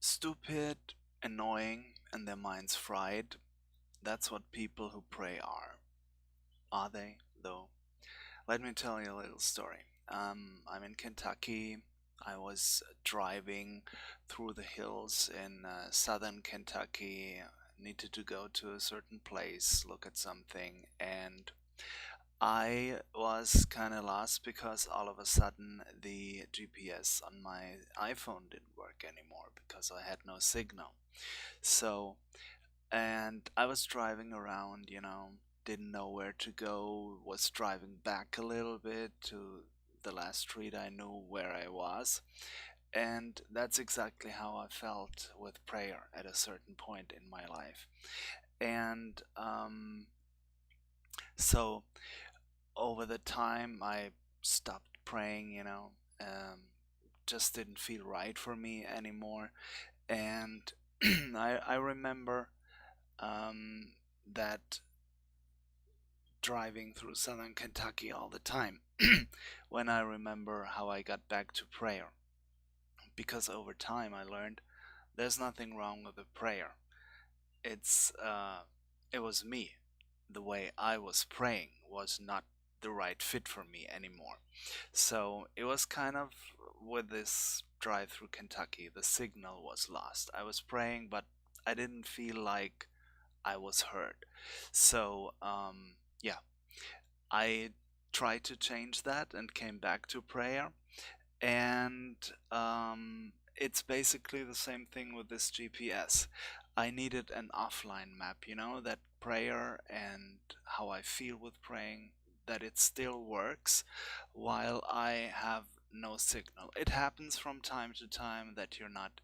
Stupid, annoying, and their minds fried. That's what people who pray are. Are they, though? Let me tell you a little story. I'm in Kentucky. I was driving through the hills in southern Kentucky. Needed to go to a certain place, look at something, and I was kind of lost because all of a sudden the GPS on my iPhone didn't work anymore because I had no signal. So, and I was driving around, didn't know where to go, was driving back a little bit to the last street I knew where I was. And that's exactly how I felt with prayer at a certain point in my life. And so over the time, I stopped praying, just didn't feel right for me anymore. And I remember um, that driving through southern Kentucky all the time when I remember how I got back to prayer. Because over time I learned there's nothing wrong with the prayer. It's it was me. The way I was praying was not the right fit for me anymore. So it was kind of with this drive through Kentucky, the signal was lost. I was praying, but I didn't feel like I was heard. So yeah, I tried to change that and came back to prayer. And it's basically the same thing with this GPS. I needed an offline map, that prayer and how I feel with praying, that it still works while I have no signal. It happens from time to time that you're not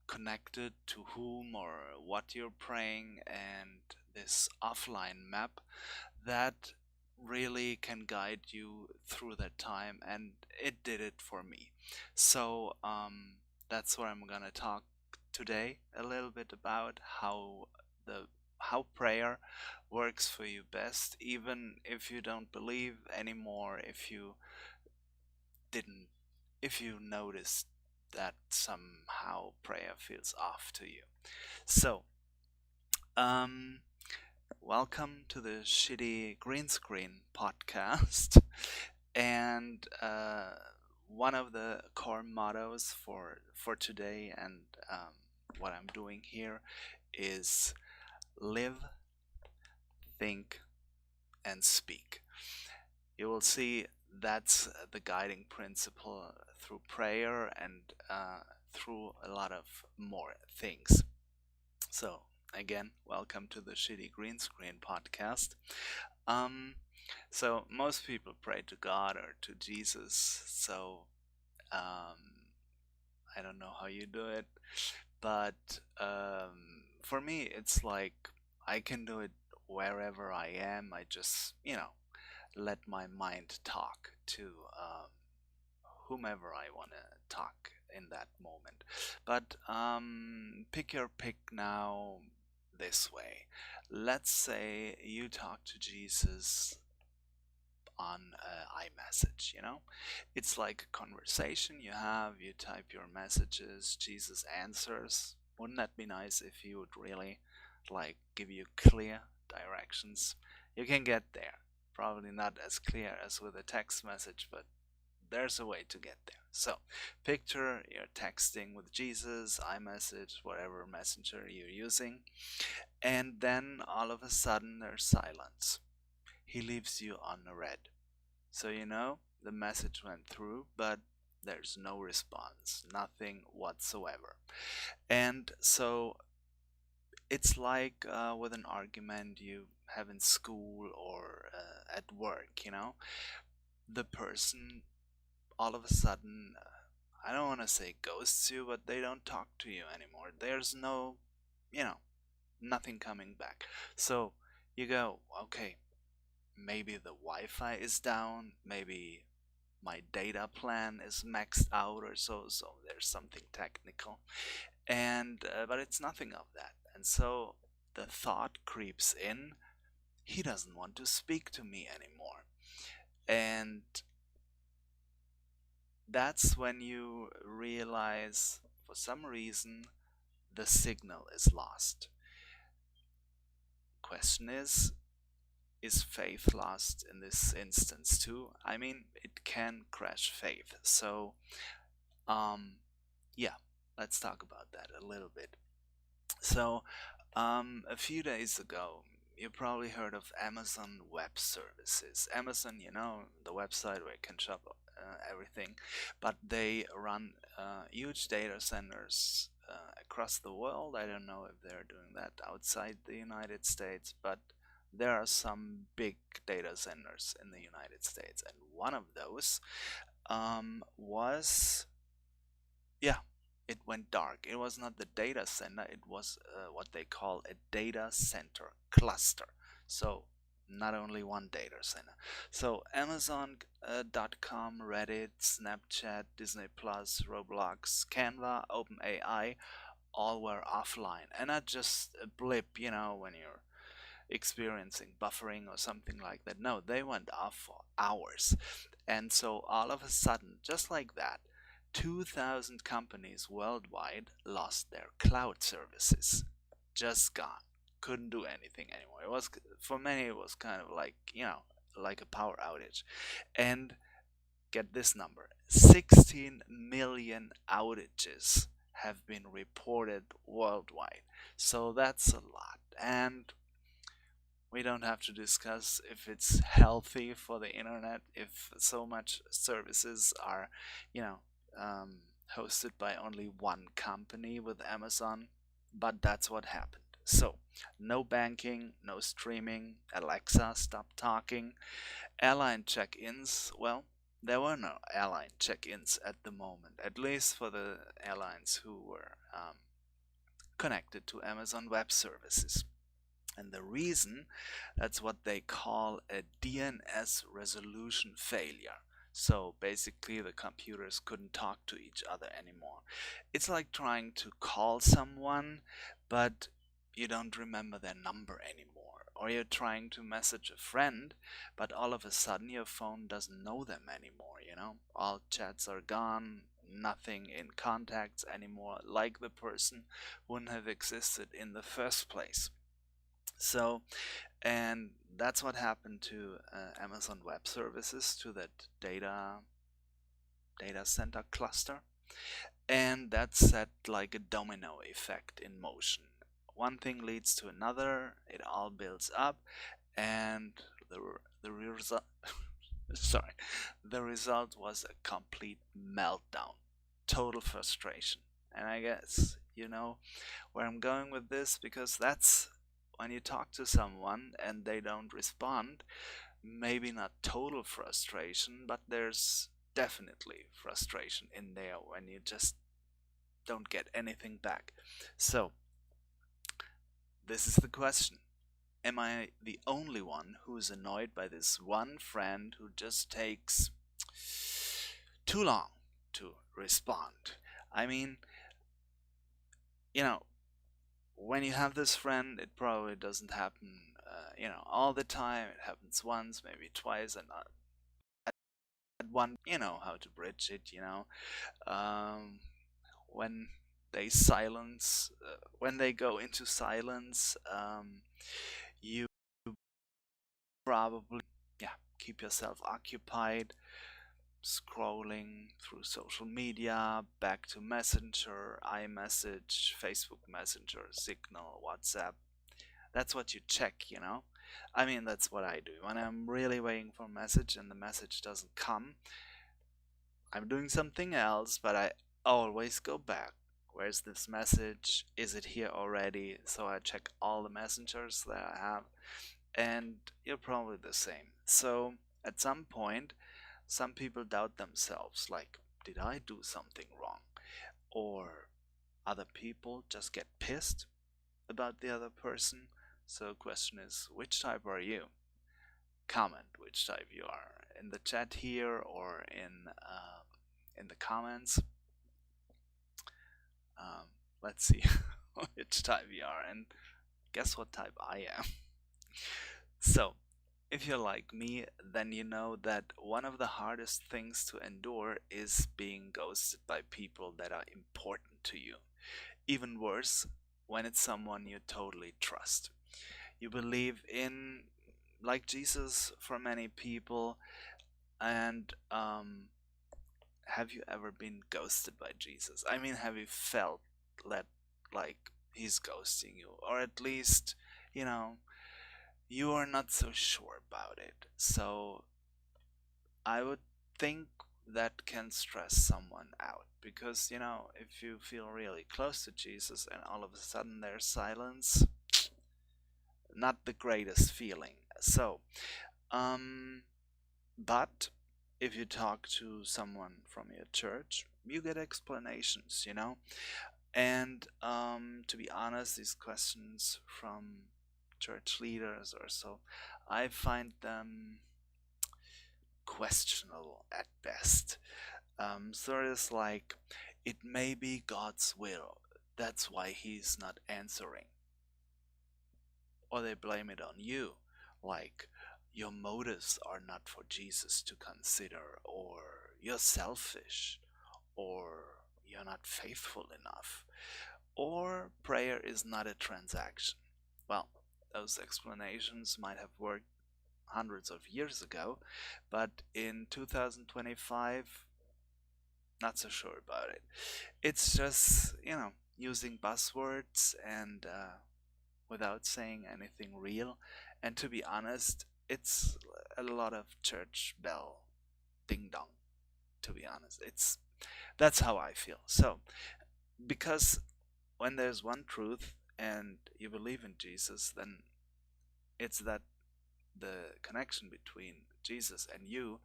connected to whom or what you're praying, and this offline map that really can guide you through that time, and it did it for me. So that's what I'm gonna talk today a little bit about, the how prayer works for you best, even if you don't believe anymore, didn't if you noticed that somehow prayer feels off to you. So um welcome to the Shitty Green Screen podcast. And one of the core mottos for today, and what I'm doing here, is live, think, and speak. You will see that's the guiding principle through prayer and through a lot of more things. So, again, welcome to the Shitty Green Screen podcast. Um, so most people pray to God or to Jesus. So I don't know how you do it, but for me, it's like I can do it wherever I am. I just, let my mind talk to whomever I want to talk in that moment. But pick your pick now this way. Let's say you talk to Jesus on iMessage, It's like a conversation you have, you type your messages, Jesus answers. Wouldn't that be nice if he would really like give you clear directions? You can get there. Probably not as clear as with a text message, but there's a way to get there. So, picture you're texting with Jesus, iMessage, whatever messenger you're using, and then all of a sudden there's silence. He leaves you on red. So the message went through, but there's no response, nothing whatsoever. And so it's like with an argument you have in school or at work, the person all of a sudden, I don't want to say ghosts you, but they don't talk to you anymore. There's no, you know, nothing coming back. So you go, okay, maybe the Wi-Fi is down, maybe my data plan is maxed out or so there's something technical, and but it's nothing of that. And so the thought creeps in, he doesn't want to speak to me anymore. And that's when you realize for some reason the signal is lost. Question is faith lost in this instance too? I mean, it can crash faith. So, yeah, let's talk about that a little bit. So, a few days ago, you probably heard of Amazon Web Services. Amazon, you know, the website where you can shop everything, but they run huge data centers across the world. I don't know if they're doing that outside the United States, but there are some big data centers in the United States, and one of those was, yeah, it went dark. It was not the data center, it was what they call a data center cluster. So not only one data center. So Amazon.com, Reddit, Snapchat, Disney Plus, Roblox, Canva, OpenAI, all were offline. And not just a blip, you know, when you're experiencing buffering or something like that. No, they went off for hours. And so all of a sudden, just like that, 2,000 companies worldwide lost their cloud services. Just gone. Couldn't do anything anymore. It was, for many, it was kind of like, you know, like a power outage. And get this number, 16 million outages have been reported worldwide. So that's a lot. And we don't have to discuss if it's healthy for the internet, if so much services are, you know, hosted by only one company with Amazon, but that's what happened. So, no banking, no streaming, Alexa, stop talking. Airline check-ins, well, there were no airline check-ins at the moment, at least for the airlines who were connected to Amazon Web Services. And the reason, that's what they call a DNS resolution failure. So basically the computers couldn't talk to each other anymore. It's like trying to call someone, but you don't remember their number anymore. Or you're trying to message a friend, but all of a sudden your phone doesn't know them anymore, you know? All chats are gone, nothing in contacts anymore, like the person wouldn't have existed in the first place. So, and that's what happened to Amazon Web Services, to that data center cluster, and that set like a domino effect in motion. One thing leads to another, it all builds up, and the result sorry, the result was a complete meltdown, total frustration. And I guess you know where I'm going with this, because that's when you talk to someone and they don't respond, maybe not total frustration, but there's definitely frustration in there when you just don't get anything back. So, this is the question. Am I the only one who's annoyed by this one friend who just takes too long to respond? I mean, you know, when you have this friend, it probably doesn't happen, you know, all the time. It happens once, maybe twice, and at one, you know how to bridge it. You know, when they silence, when they go into silence, you probably, yeah, keep yourself occupied, scrolling through social media, back to Messenger, iMessage, Facebook Messenger, Signal, WhatsApp. That's what you check, you know? I mean, that's what I do. When I'm really waiting for a message and the message doesn't come, I'm doing something else, but I always go back. Where's this message? Is it here already? So I check all the messengers that I have, and you're probably the same. So at some point, some people doubt themselves, like, did I do something wrong? Or other people just get pissed about the other person. So question is, which type are you? Comment which type you are in the chat here or in the comments. Let's see which type you are, and guess what type I am. So, if you're like me, then you know that one of the hardest things to endure is being ghosted by people that are important to you. Even worse, when it's someone you totally trust. You believe in, like Jesus for many people, and have you ever been ghosted by Jesus? I mean, have you felt that, like, he's ghosting you, or at least, you know, you are not so sure about it? So I would think that can stress someone out, because, if you feel really close to Jesus and all of a sudden there's silence, not the greatest feeling. So, but if you talk to someone from your church, you get explanations. And to be honest, these questions from church leaders or so, I find them questionable at best. So it's like, it may be God's will, that's why he's not answering. Or they blame it on you, like, your motives are not for Jesus to consider, or you're selfish, or you're not faithful enough, or prayer is not a transaction. Well, those explanations might have worked hundreds of years ago, but in 2025, not so sure about it. It's just, using buzzwords and without saying anything real. And to be honest, it's a lot of church bell ding dong. To be honest, that's how I feel. So, because when there's one truth and you believe in Jesus, then it's that the connection between Jesus and you,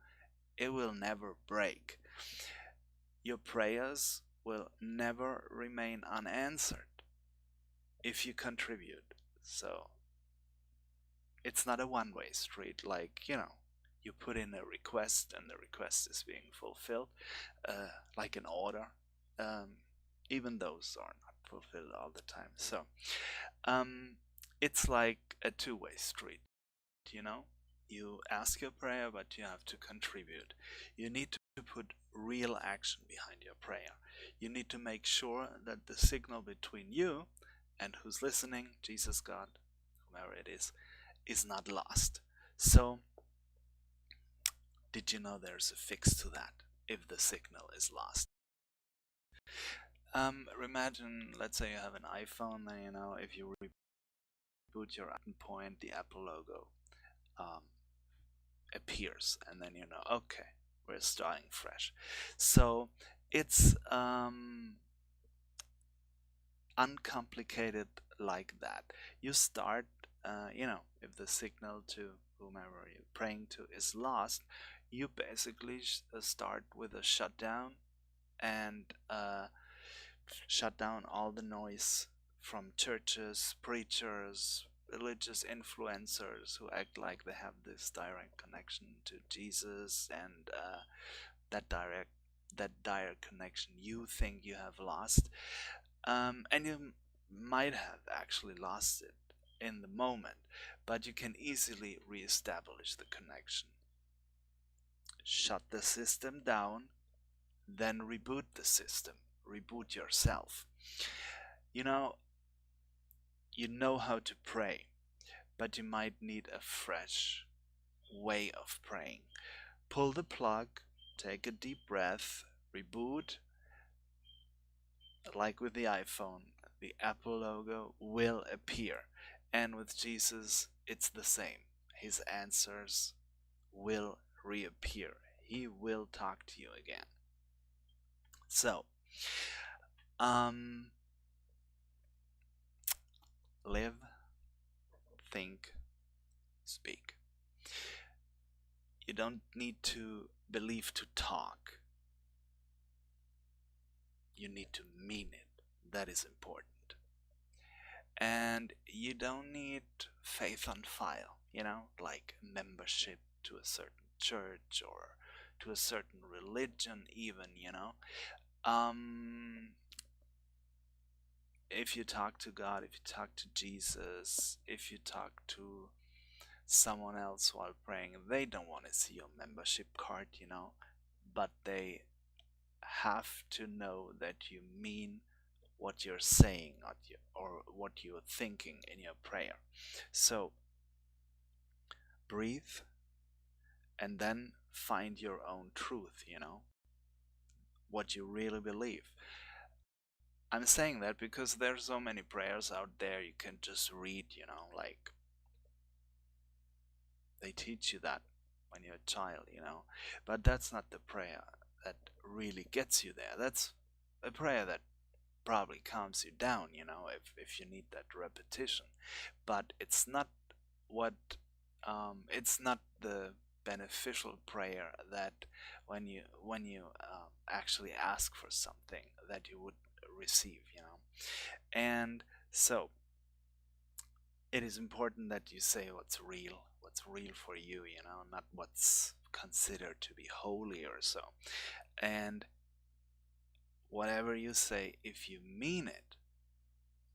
it will never break. Your prayers will never remain unanswered if you contribute. So it's not a one-way street, like, you put in a request and the request is being fulfilled, like an order. Even those are not fulfilled all the time. So it's like a two-way street. You ask your prayer, but you have to contribute. You need to put real action behind your prayer. You need to make sure that the signal between you and who's listening, Jesus, God, whomever it is not lost. So, did you know there's a fix to that if the signal is lost? Imagine, let's say you have an iPhone, and if you reboot your point, the Apple logo appears, and then okay, we're starting fresh. So it's uncomplicated like that. You start, if the signal to whomever you're praying to is lost, you basically start with a shutdown, and shut down all the noise from churches, preachers, religious influencers who act like they have this direct connection to Jesus, and that dire connection you think you have lost, and you might have actually lost it in the moment, but you can easily reestablish the connection. Shut the system down, then reboot the system, reboot yourself. You know how to pray, but you might need a fresh way of praying. Pull the plug, take a deep breath, reboot. Like with the iPhone, the Apple logo will appear. And with Jesus, it's the same. His answers will reappear. He will talk to you again. So, live, think, speak. You don't need to believe to talk. You need to mean it. That is important. And you don't need faith on file, like membership to a certain church or to a certain religion even, If you talk to God, if you talk to Jesus, if you talk to someone else while praying, they don't want to see your membership card, but they have to know that you mean what you're saying or what you're thinking in your prayer. So breathe and then find your own truth, what you really believe. I'm saying that because there's so many prayers out there you can just read, like they teach you that when you're a child, but that's not the prayer that really gets you there. That's a prayer that probably calms you down, if you need that repetition. But what, it's not the beneficial prayer that when you actually ask for something that you would receive, And so it is important that you say what's real for you, not what's considered to be holy or so. And whatever you say, if you mean it,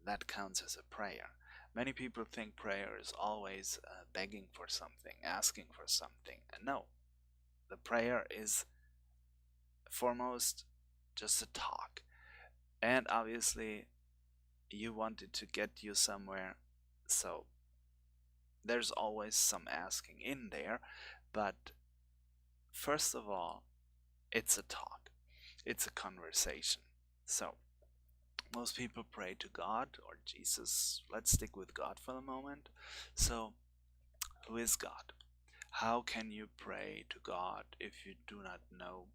that counts as a prayer. Many people think prayer is always begging for something, asking for something. No, the prayer is foremost just a talk. And obviously, you want it to get you somewhere, so there's always some asking in there. But first of all, it's a talk, it's a conversation. So most people pray to God or Jesus. Let's stick with God for the moment. So, who is God? How can you pray to God if you do not know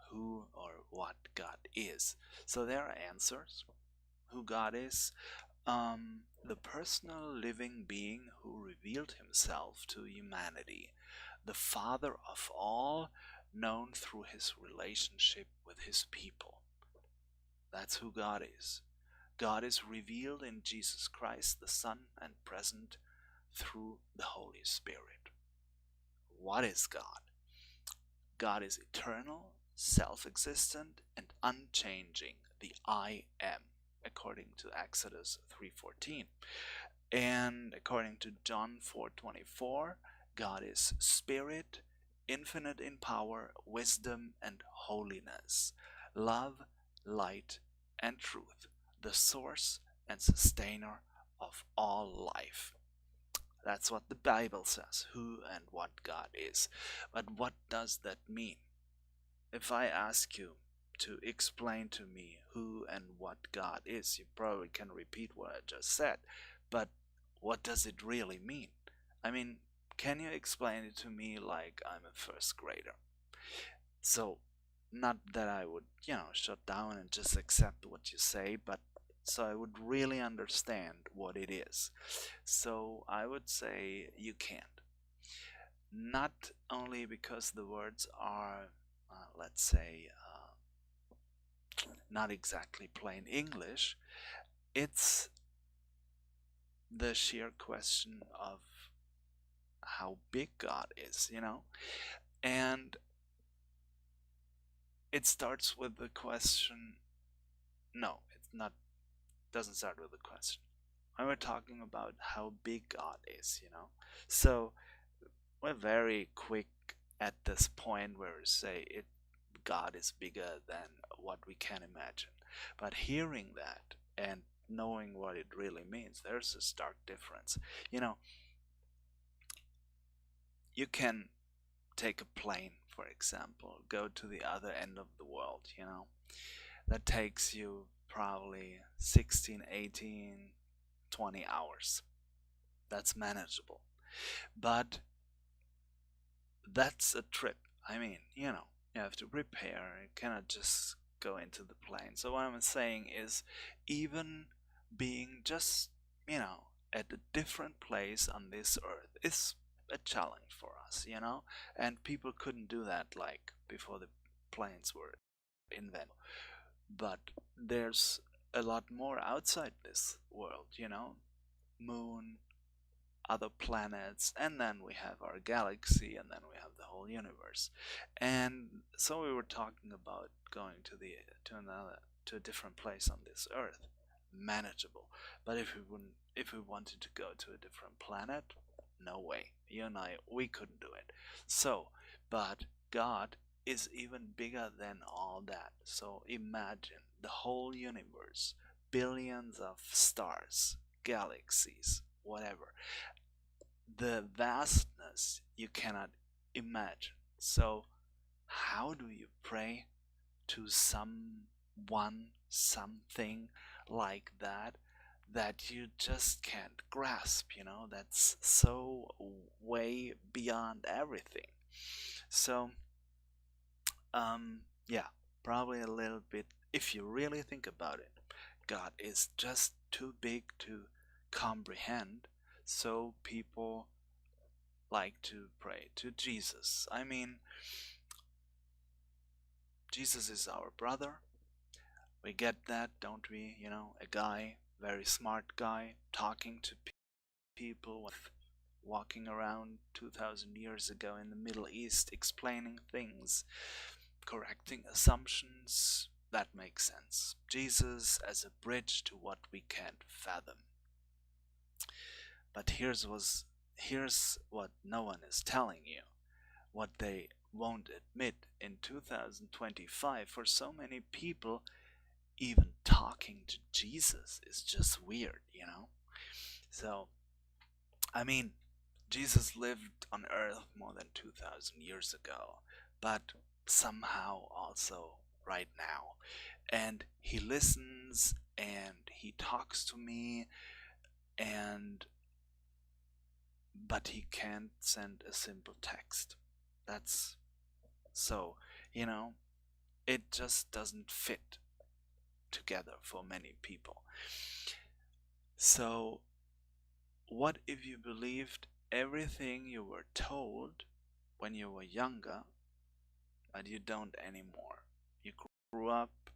who or what God is? So, there are answers. Who God is: the personal living being who revealed himself to humanity, the Father of all, known through his relationship with his people. That's who God is. God is revealed in Jesus Christ, the Son, and present through the Holy Spirit. What is God? God is eternal, self-existent, and unchanging, the I am, according to Exodus 3:14. And according to John 4:24, God is spirit, infinite in power, wisdom, and holiness, love, light, and truth, the source and sustainer of all life. That's what the Bible says, who and what God is. But what does that mean? If I ask you to explain to me who and what God is, you probably can repeat what I just said. But what does it really mean? I mean, can you explain it to me like I'm a first grader? So, not that I would, shut down and just accept what you say, but so I would really understand what it is. So, I would say you can't. Not only because the words are, let's say, not exactly plain English, it's the sheer question of how big God is, and it starts with the question. No, it's not, doesn't start with the question. When we're talking about how big God is, so we're very quick at this point where we say God is bigger than what we can imagine. But hearing that and knowing what it really means, there's a stark difference. You can take a plane, for example, go to the other end of the world, that takes you probably 16, 18, 20 hours. That's manageable. But that's a trip. I mean, you have to prepare. You cannot just go into the plane. So what I'm saying is, even being just, at a different place on this earth is a challenge for us, and people couldn't do that like before the planes were invented. But there's a lot more outside this world, moon, other planets, and then we have our galaxy, and then we have the whole universe. And so we were talking about going to a different place on this earth, manageable. But if we wanted to go to a different planet, no way. You and I, we couldn't do it. So, but God is even bigger than all that. So imagine the whole universe billions of stars, galaxies, whatever. The vastness you cannot imagine. So, how do you pray to someone, something like that, that you just can't grasp, that's so way beyond everything. So, yeah, probably a little bit, if you really think about it, God is just too big to comprehend, so people like to pray to Jesus. I mean, Jesus is our brother. We get that, don't we? A guy, very smart guy, talking to people, walking around 2000 years ago in the Middle East, explaining things, correcting assumptions. That makes sense. Jesus as a bridge to what we can't fathom. But here's what no one is telling you, what they won't admit in 2025. For so many people, even talking to Jesus is just weird. So, I mean, Jesus lived on earth more than 2000 years ago, but somehow also right now. And he listens and he talks to me, and but he can't send a simple text. That's so, it just doesn't fit together for many people. So, what if you believed everything you were told when you were younger, but you don't anymore? You grew up,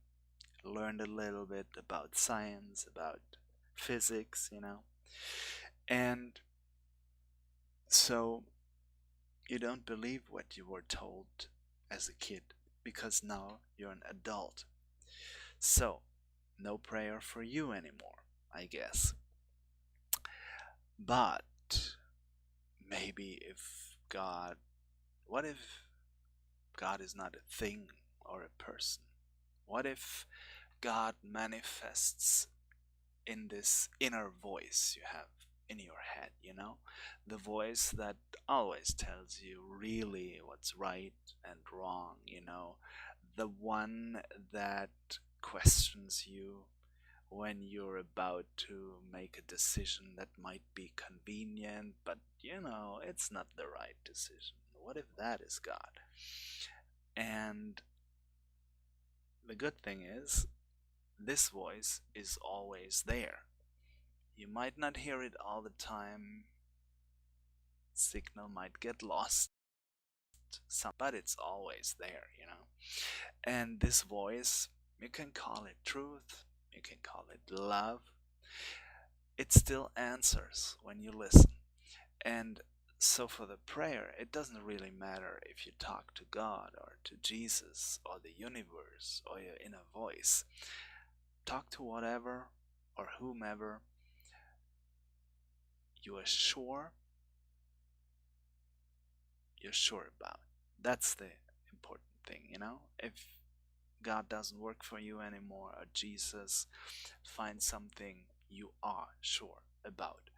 learned a little bit about science, about physics, and so you don't believe what you were told as a kid because now you're an adult. So, no prayer for you anymore, I guess. But maybe what if God is not a thing or a person? What if God manifests in this inner voice you have in your head, the voice that always tells you really what's right and wrong, the one that questions you when you're about to make a decision that might be convenient, but it's not the right decision. What if that is God? And the good thing is, this voice is always there. You might not hear it all the time, signal might get lost, but it's always there. And this voice, you can call it truth, you can call it love, it still answers when you listen. And so for the prayer, it doesn't really matter if you talk to God or to Jesus or the universe or your inner voice. Talk to whatever or whomever you are sure about. That's the important thing. If God doesn't work for you anymore, or Jesus, find something you are sure about.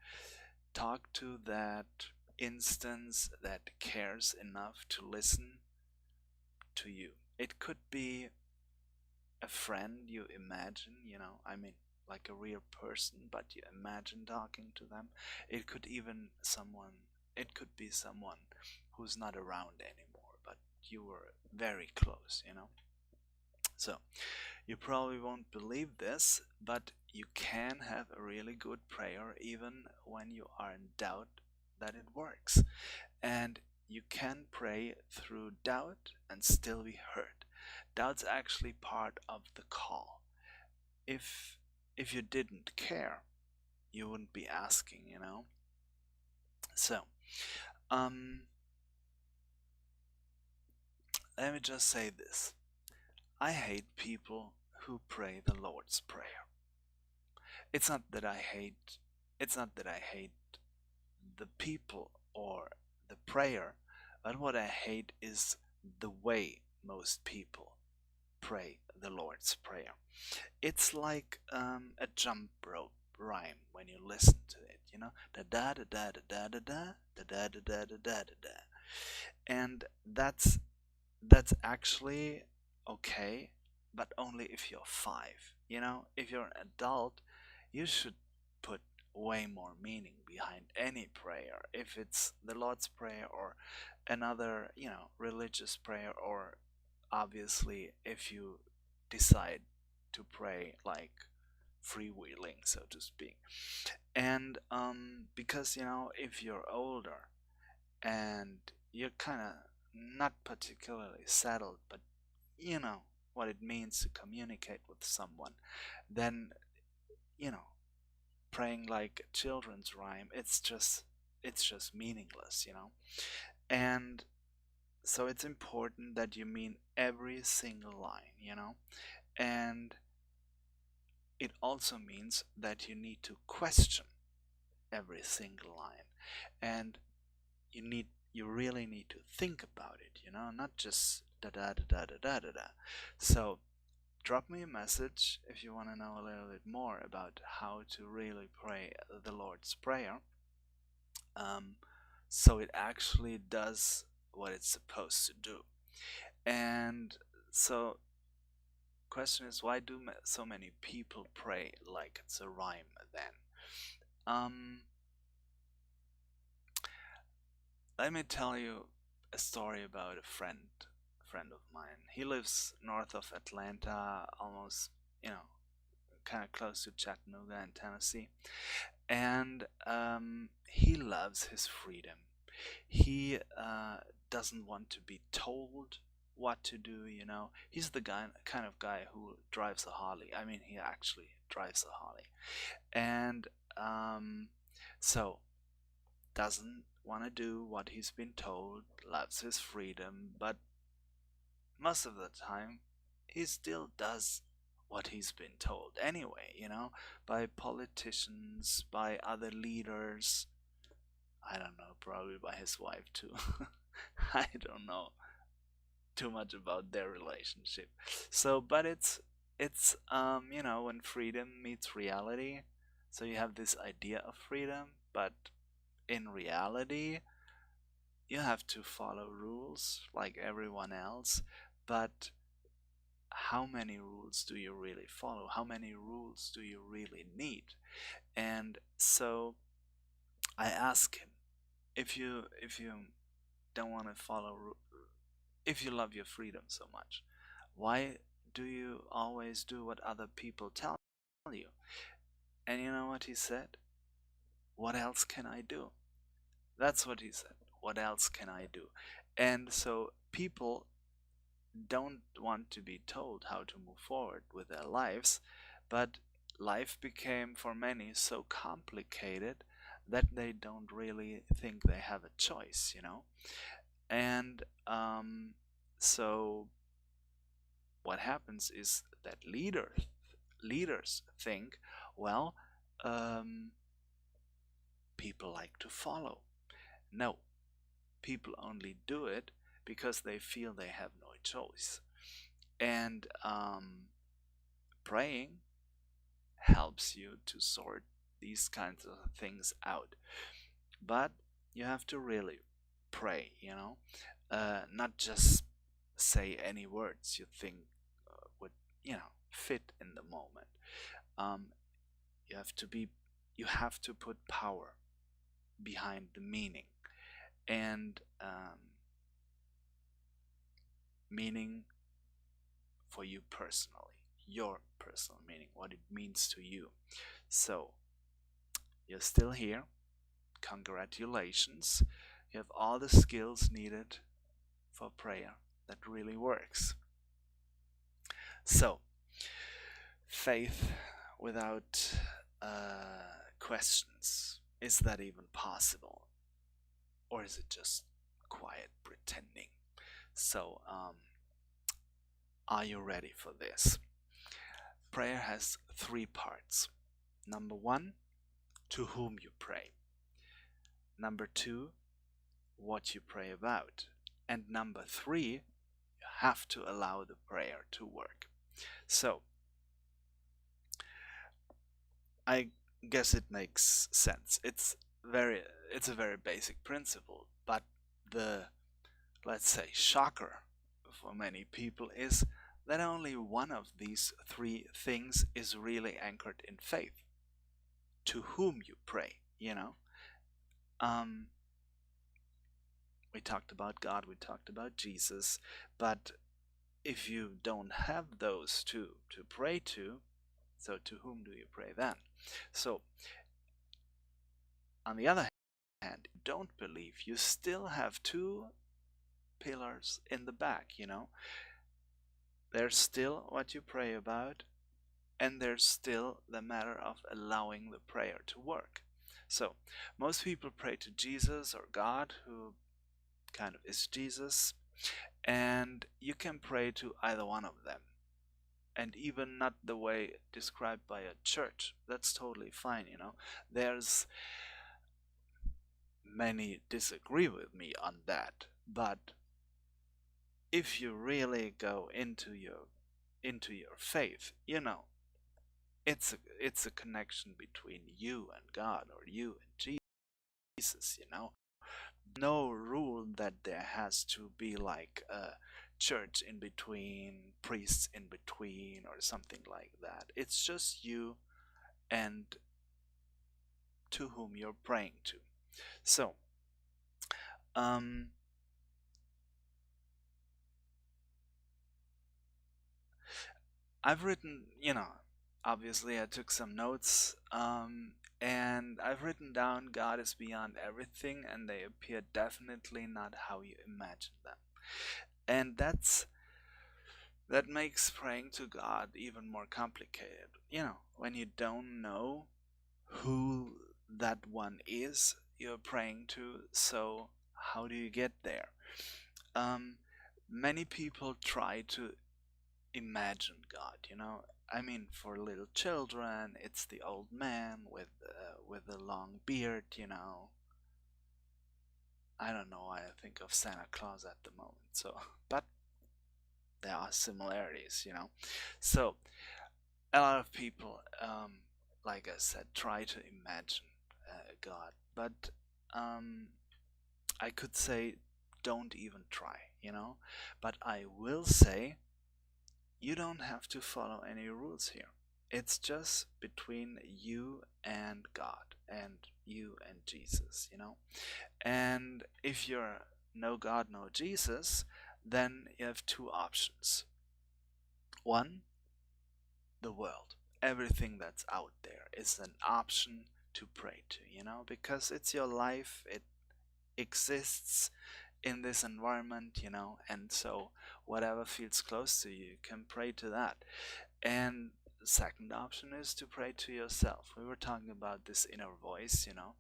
Talk to that instance that cares enough to listen to you. It could be a friend you imagine, I mean, like a real person, but you imagine talking to them. It could be someone who's not around anymore, but you were very close. So, you probably won't believe this, but you can have a really good prayer even when you are in doubt that it works. And you can pray through doubt and still be heard. Doubt's actually part of the call. If you didn't care, you wouldn't be asking. So, let me just say this. I hate people who pray the Lord's Prayer. It's not that I hate the people or the prayer, but what I hate is the way most people pray the Lord's Prayer. It's like a jump rope rhyme when you listen to it, you know, da da da da da da da da da da da da da da da, and that's actually okay, but only if you're 5. You know, if you're an adult, you should put way more meaning behind any prayer, if it's the Lord's Prayer or another, you know, religious prayer, or obviously if you decide to pray like freewheeling, so to speak. And because, you know, if you're older and you're kind of not particularly settled, but you know what it means to communicate with someone, then, you know, praying like a children's rhyme, it's just meaningless, you know. And so it's important that you mean every single line, you know. And it also means that you need to question every single line, and you really need to think about it, you know, not just da da da da da da da da. So drop me a message if you want to know a little bit more about how to really pray the Lord's Prayer, um, so it actually does what it's supposed to do. And so question is, why do so many people pray like it's a rhyme then? um, Let me tell you a story about a friend of mine. He lives north of Atlanta, almost, you know, kind of close to Chattanooga in Tennessee, and he loves his freedom. He doesn't want to be told what to do. You know, he's the kind of guy who drives a Harley. I mean, he actually drives a Harley, and so doesn't want to do what he's been told, loves his freedom, but most of the time he still does what he's been told anyway, you know, by politicians, by other leaders. I don't know, probably by his wife too. I don't know too much about their relationship. So, but it's you know, when freedom meets reality, so you have this idea of freedom, but in reality you have to follow rules like everyone else. But how many rules do you really follow? How many rules do you really need? And so I ask him, if you don't want to follow if you love your freedom so much, why do you always do what other people tell you? And you know what he said? What else can I do? That's what he said. What else can I do? And so people don't want to be told how to move forward with their lives, but life became for many so complicated that they don't really think they have a choice, you know. And so what happens is that leaders think, well, um, people like to follow. No, people only do it because they feel they have no choice. And praying helps you to sort these kinds of things out. But you have to really pray, you know, not just say any words you think would, you know, fit in the moment. Um, you have to be, you have to put power behind the meaning, and meaning for you personally, your personal meaning, what it means to you. So you're still here. Congratulations. You have all the skills needed for prayer that really works. So, faith without questions. Is that even possible? Or is it just quiet pretending? So, are you ready for this? Prayer has 3 parts. Number 1, to whom you pray. Number 2, what you pray about. And number 3, you have to allow the prayer to work. So I guess it makes sense. Very, it's a very basic principle, but the, let's say, shocker for many people is that only one of these three things is really anchored in faith. To whom you pray, you know. Um, we talked about God, we talked about Jesus, but if you don't have those two to pray to, so to whom do you pray then? So, on the other hand, you don't believe, you still have two pillars in the back, you know. There's still what you pray about, and there's still the matter of allowing the prayer to work. So, most people pray to Jesus or God, who kind of is Jesus, and you can pray to either one of them. And even not the way described by a church. That's totally fine, you know. There's many disagree with me on that, but if you really go into your faith, you know, it's a connection between you and God or you and Jesus, you know. No rule that there has to be like a church in between, priests in between, or something like that. It's just you and to whom you're praying to. So, um, I've written, you know, obviously I took some notes, and I've written down God is beyond everything, and they appear definitely not how you imagine them. And that makes praying to God even more complicated. You know, when you don't know who that one is you're praying to, so how do you get there? Um, Many people try to imagine God, you know. I mean, for little children, it's the old man with a long beard, you know. I don't know why I think of Santa Claus at the moment. So, but there are similarities, you know. So, a lot of people, like I said, try to imagine God, but um, I could say don't even try, you know. But I will say you don't have to follow any rules here. It's just between you and God and you and Jesus, you know. And if you're no God, no Jesus, then you have two options. One, the world. Everything that's out there is an option to pray to, you know, because it's your life, it exists in this environment, you know, and so whatever feels close to you, you can pray to that. And the second option is to pray to yourself. We were talking about this inner voice, you know.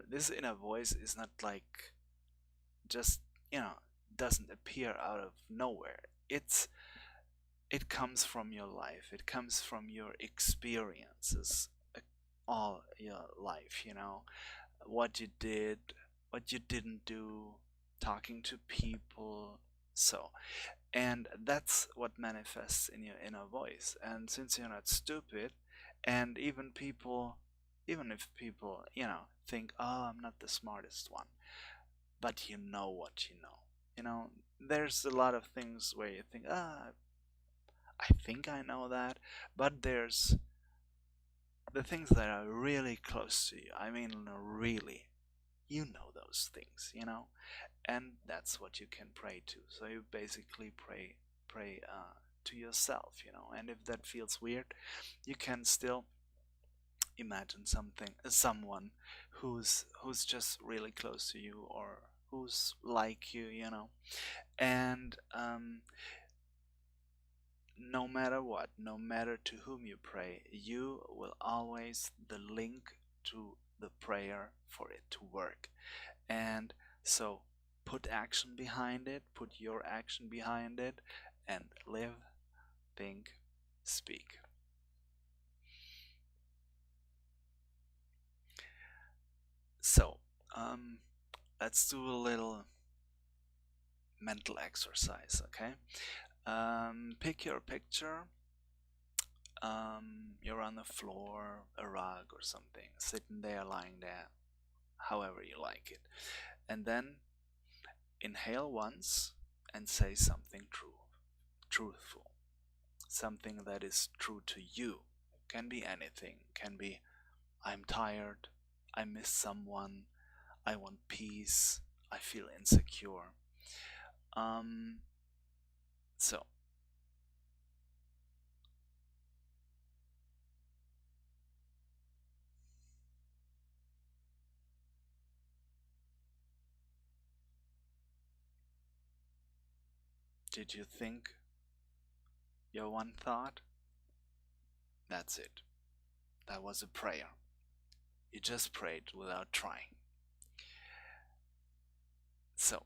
This inner voice is not like just, you know, doesn't appear out of nowhere. It comes from your life, it comes from your experiences all your life, you know, what you did, what you didn't do, talking to people. So, and that's what manifests in your inner voice. And since you're not stupid, and even if people, you know, think, oh, I'm not the smartest one, but you know what you know, there's a lot of things where you think, ah, I think I know that, but there's the things that are really close to you. I mean, really, you know those things, you know, and that's what you can pray to. So you basically pray to yourself, you know. And if that feels weird, you can still imagine someone who's just really close to you or who's like you know. And no matter what, no matter to whom you pray, you will always the link to the prayer for it to work. And so put action behind it, put your action behind it, and live, think, speak. So, let's do a little mental exercise, okay? Pick your picture. You're on the floor, a rug or something, sitting there, lying there, however you like it. And then inhale once and say something truthful, something that is true to you. Can be anything, can be I'm tired, I miss someone, I want peace, I feel insecure. So did you think your one thought? That's it. That was a prayer. You just prayed without trying. So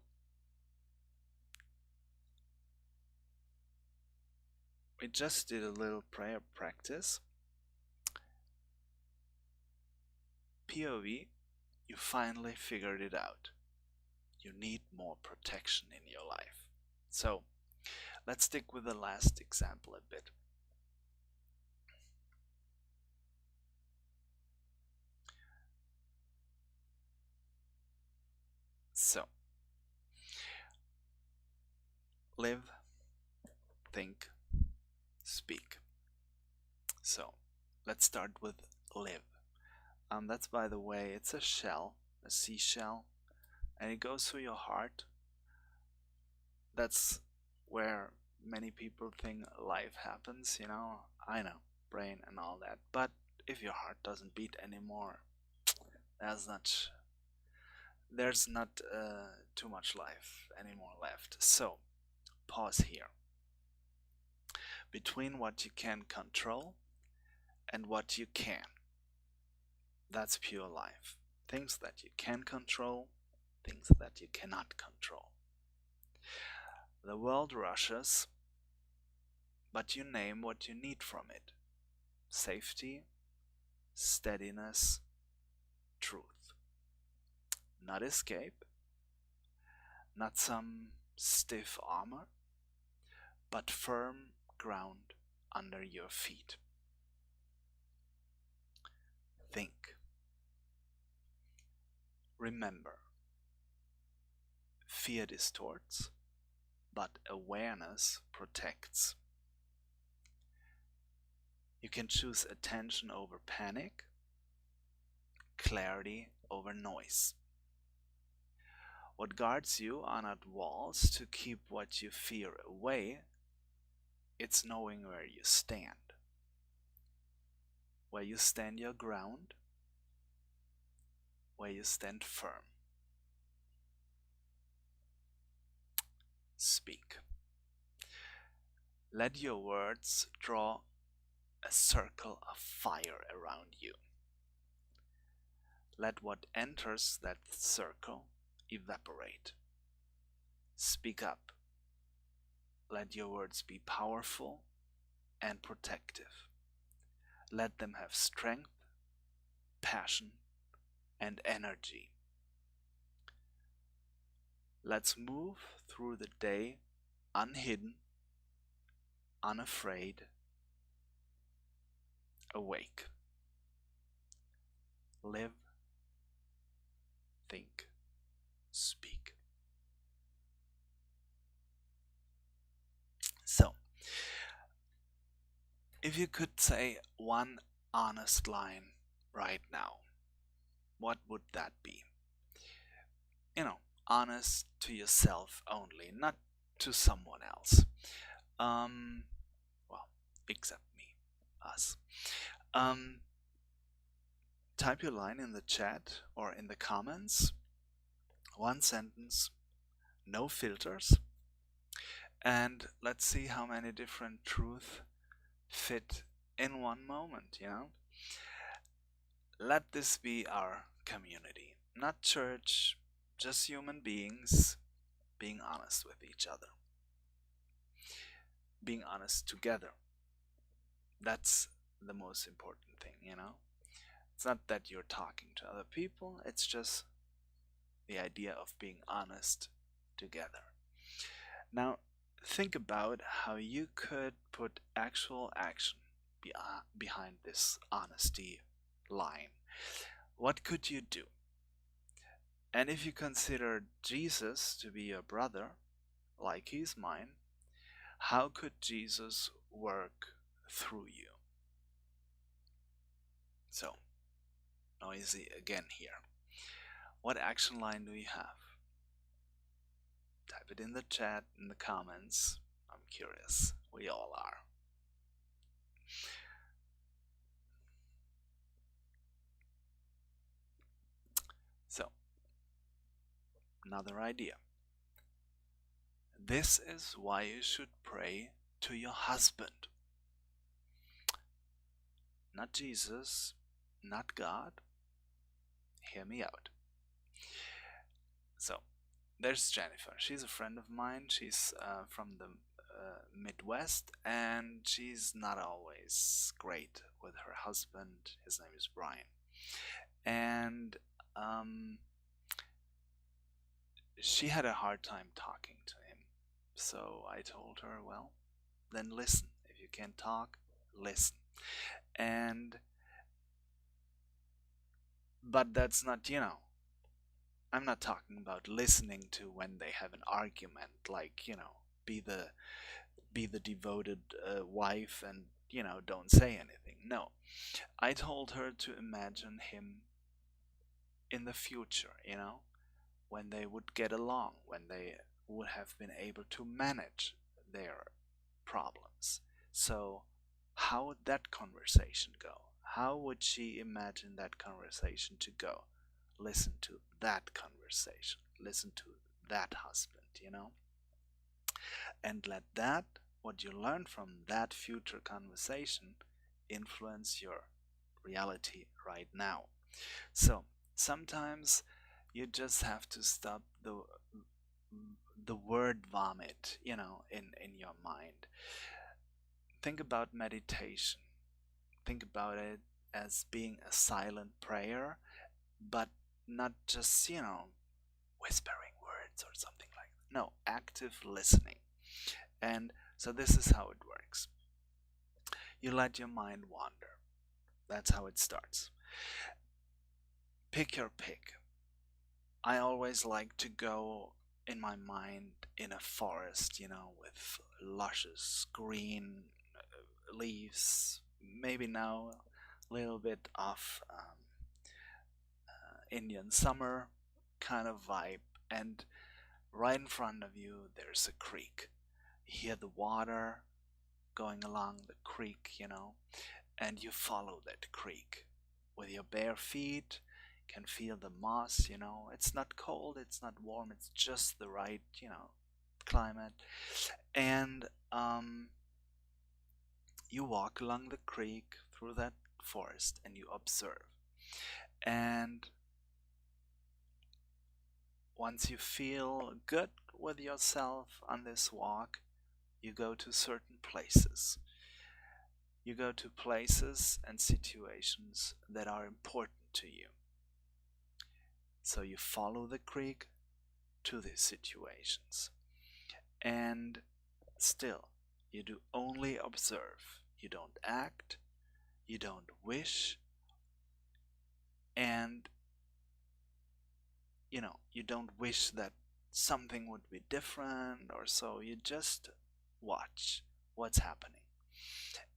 we just did a little prayer practice. POV, you finally figured it out. You need more protection in your life. So let's stick with the last example a bit. So live, think, speak. So let's start with live. That's, by the way, it's a shell, a seashell, and it goes through your heart. That's where many people think life happens, you know. I know, brain and all that, but if your heart doesn't beat anymore, there's not too much life anymore left. So pause here. Between what you can control and what you can, that's pure life. Things that you can control, things that you cannot control. The world rushes, but you name what you need from it. Safety, steadiness, truth. Not escape, not some stiff armor, but firm ground under your feet. Think. Remember, fear distorts, but awareness protects. You can choose attention over panic, clarity over noise. What guards you are not walls to keep what you fear away, it's knowing where you stand. Where you stand your ground, where you stand firm. Speak. Let your words draw a circle of fire around you. Let what enters that circle evaporate. Speak up. Let your words be powerful and protective. Let them have strength, passion, and energy. Let's move through the day unhidden, unafraid, awake. Live, think, speak. So, if you could say one honest line right now, what would that be? You know, honest to yourself only, not to someone else. Well, except me, us. Type your line in the chat or in the comments. One sentence, no filters. And let's see how many different truths fit in one moment, you know? Let this be our community, not church, just human beings being honest with each other, being honest together. That's the most important thing, you know? It's not that you're talking to other people, it's just the idea of being honest together. Now, think about how you could put actual action behind this honesty line. What could you do? And if you consider Jesus to be your brother, like he's mine, how could Jesus work through you? So, noisy again here. What action line do you have? Type it in the chat, in the comments. I'm curious. We all are. So, another idea. This is why you should pray to your husband. Not Jesus, not God. Hear me out. So, there's Jennifer. She's a friend of mine. She's from the Midwest, and she's not always great with her husband. His name is Brian. And she had a hard time talking to him. So I told her, well, then listen. If you can't talk, listen. But that's not, I'm not talking about listening to when they have an argument, like, be the devoted wife and, don't say anything. No. I told her to imagine him in the future, when they would get along, when they would have been able to manage their problems. So, how would that conversation go? How would she imagine that conversation to go? Listen to that conversation. Listen to that husband, And let that, what you learn from that future conversation, influence your reality right now. So, sometimes you just have to stop the word vomit, in your mind. Think about meditation. Think about it as being a silent prayer, but not just, whispering words or something like that. No, active listening. And so this is how it works. You let your mind wander. That's how it starts. Pick your pick. I always like to go in my mind in a forest, with luscious green leaves, maybe now a little bit of Indian summer kind of vibe, and right in front of you there's a creek. You hear the water going along the creek, and you follow that creek with your bare feet. Can feel the moss, it's not cold, it's not warm, it's just the right, climate. And you walk along the creek through that forest and you observe. And once you feel good with yourself on this walk, you go to certain places. You go to places and situations that are important to you. So you follow the creek to these situations. And still, you do only observe. You don't act, you don't wish, and you don't wish that something would be different or so. You just watch what's happening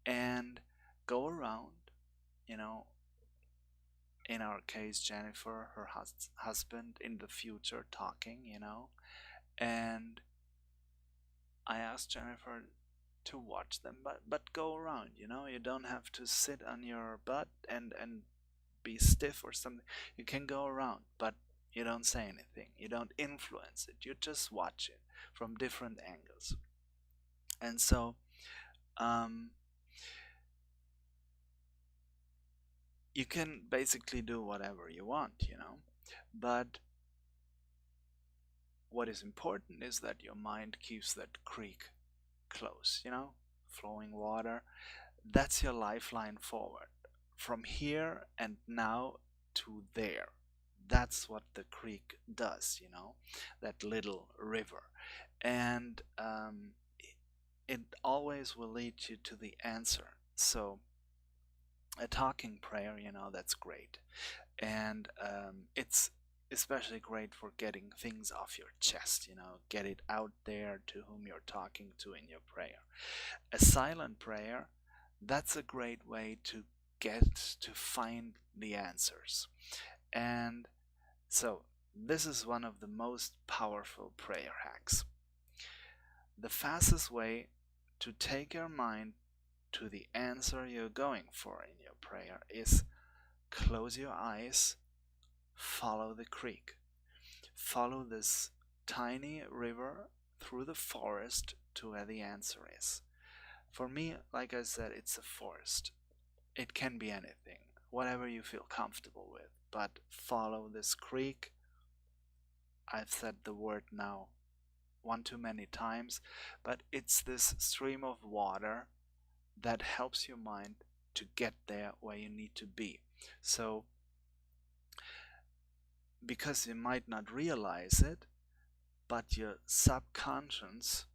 and go around, in our case Jennifer, her husband in the future talking, and I asked Jennifer to watch them, but go around, you don't have to sit on your butt and be stiff or something. You can go around, but you don't say anything, you don't influence it, you just watch it from different angles. And so you can basically do whatever you want, but what is important is that your mind keeps that creek close, flowing water. That's your lifeline forward, from here and now to there. That's what the creek does, that little river. And it always will lead you to the answer. So a talking prayer, that's great. And it's especially great for getting things off your chest, get it out there to whom you're talking to in your prayer. A silent prayer, that's a great way to find the answers. And so this is one of the most powerful prayer hacks. The fastest way to take your mind to the answer you're going for in your prayer is close your eyes, follow the creek. Follow this tiny river through the forest to where the answer is. For me, like I said, it's a forest. It can be anything, whatever you feel comfortable with, but follow this creek. I've said the word now one too many times, but it's this stream of water that helps your mind to get there where you need to be. So, because you might not realize it, but your subconscious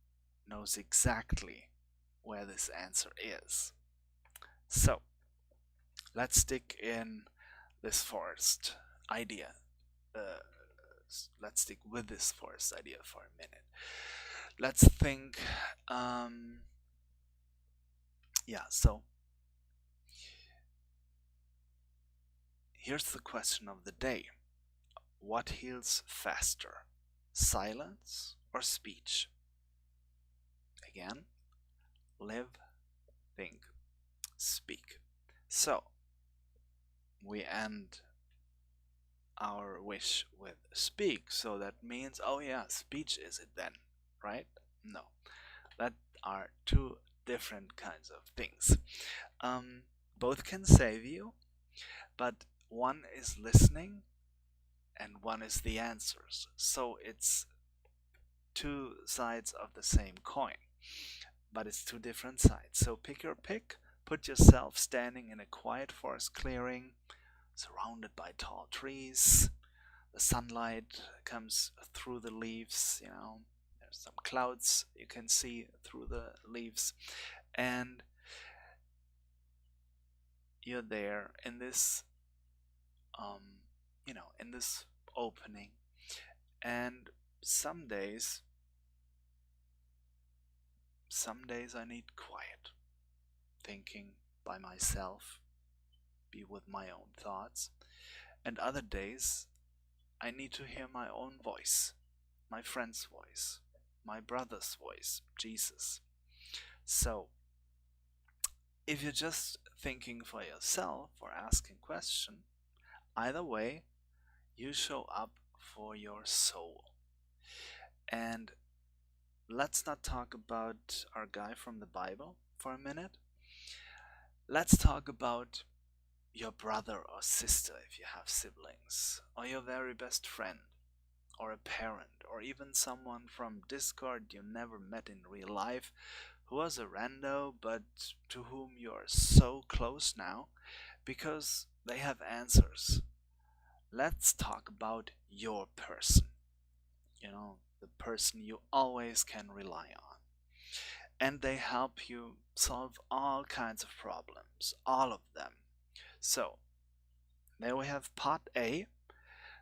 knows exactly where this answer is. So, let's stick in this forest idea. Let's stick with this forest idea for a minute. Let's think, so here's the question of the day. What heals faster, silence or speech? Again, live, think, speak. So, we end our wish with speak, so that means, oh yeah, speech is it then, right? No, that are two different kinds of things. Both can save you, but one is listening and one is the answers. So it's two sides of the same coin, but it's two different sides. So pick your pick, put yourself standing in a quiet forest clearing, surrounded by tall trees. The sunlight comes through the leaves, there's some clouds you can see through the leaves, and you're there in this in this opening. And some days I need quiet, thinking by myself, be with my own thoughts. And other days I need to hear my own voice, my friend's voice, my brother's voice, Jesus. So if you're just thinking for yourself or asking question, either way, you show up for your soul. And let's not talk about our guy from the Bible for a minute. Let's talk about your brother or sister if you have siblings, or your very best friend, or a parent, or even someone from Discord you never met in real life, who was a rando but to whom you are so close now because they have answers. Let's talk about your person, the person you always can rely on. And they help you solve all kinds of problems, all of them. So, there we have part A.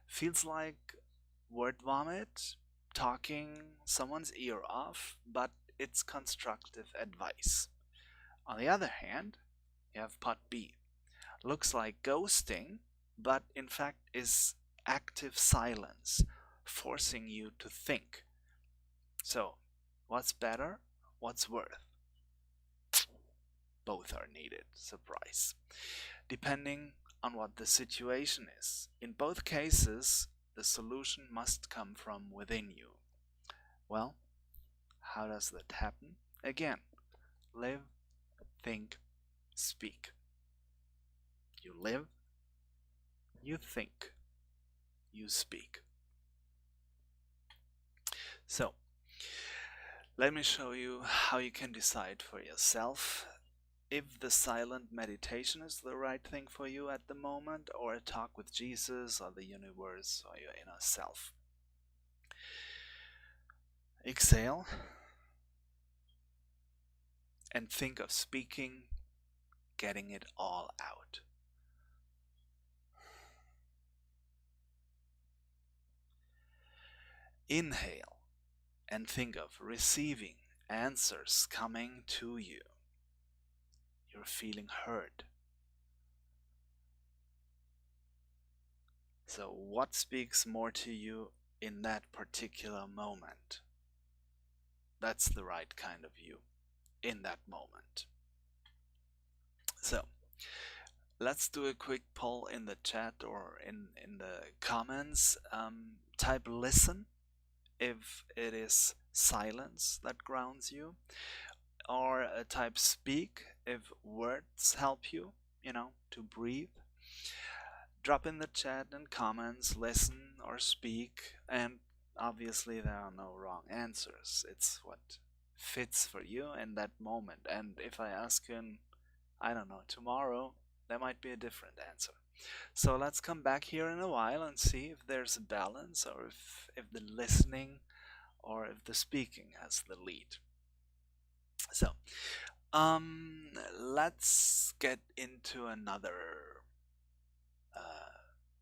Feels like word vomit, talking someone's ear off, but it's constructive advice. On the other hand, you have part B. Looks like ghosting, but in fact is active silence, forcing you to think. So, what's better? What's worth? Both are needed, surprise. Depending on what the situation is. In both cases, the solution must come from within you. Well, how does that happen? Again, live, think, speak. You live, you think, you speak. So, let me show you how you can decide for yourself if the silent meditation is the right thing for you at the moment, or a talk with Jesus or the universe or your inner self. Exhale. and think of speaking, getting it all out. Inhale and think of receiving answers coming to you. You're feeling heard. So, what speaks more to you in that particular moment? That's the right kind of you in that moment. So, let's do a quick poll in the chat or in the comments. Type listen if it is silence that grounds you, or type speak if words help you, to breathe. Drop in the chat and comments, listen or speak, and obviously there are no wrong answers. It's what fits for you in that moment. And if I ask you, I don't know, tomorrow, there might be a different answer. So let's come back here in a while and see if there's a balance, or if the listening or if the speaking has the lead. So, let's get into another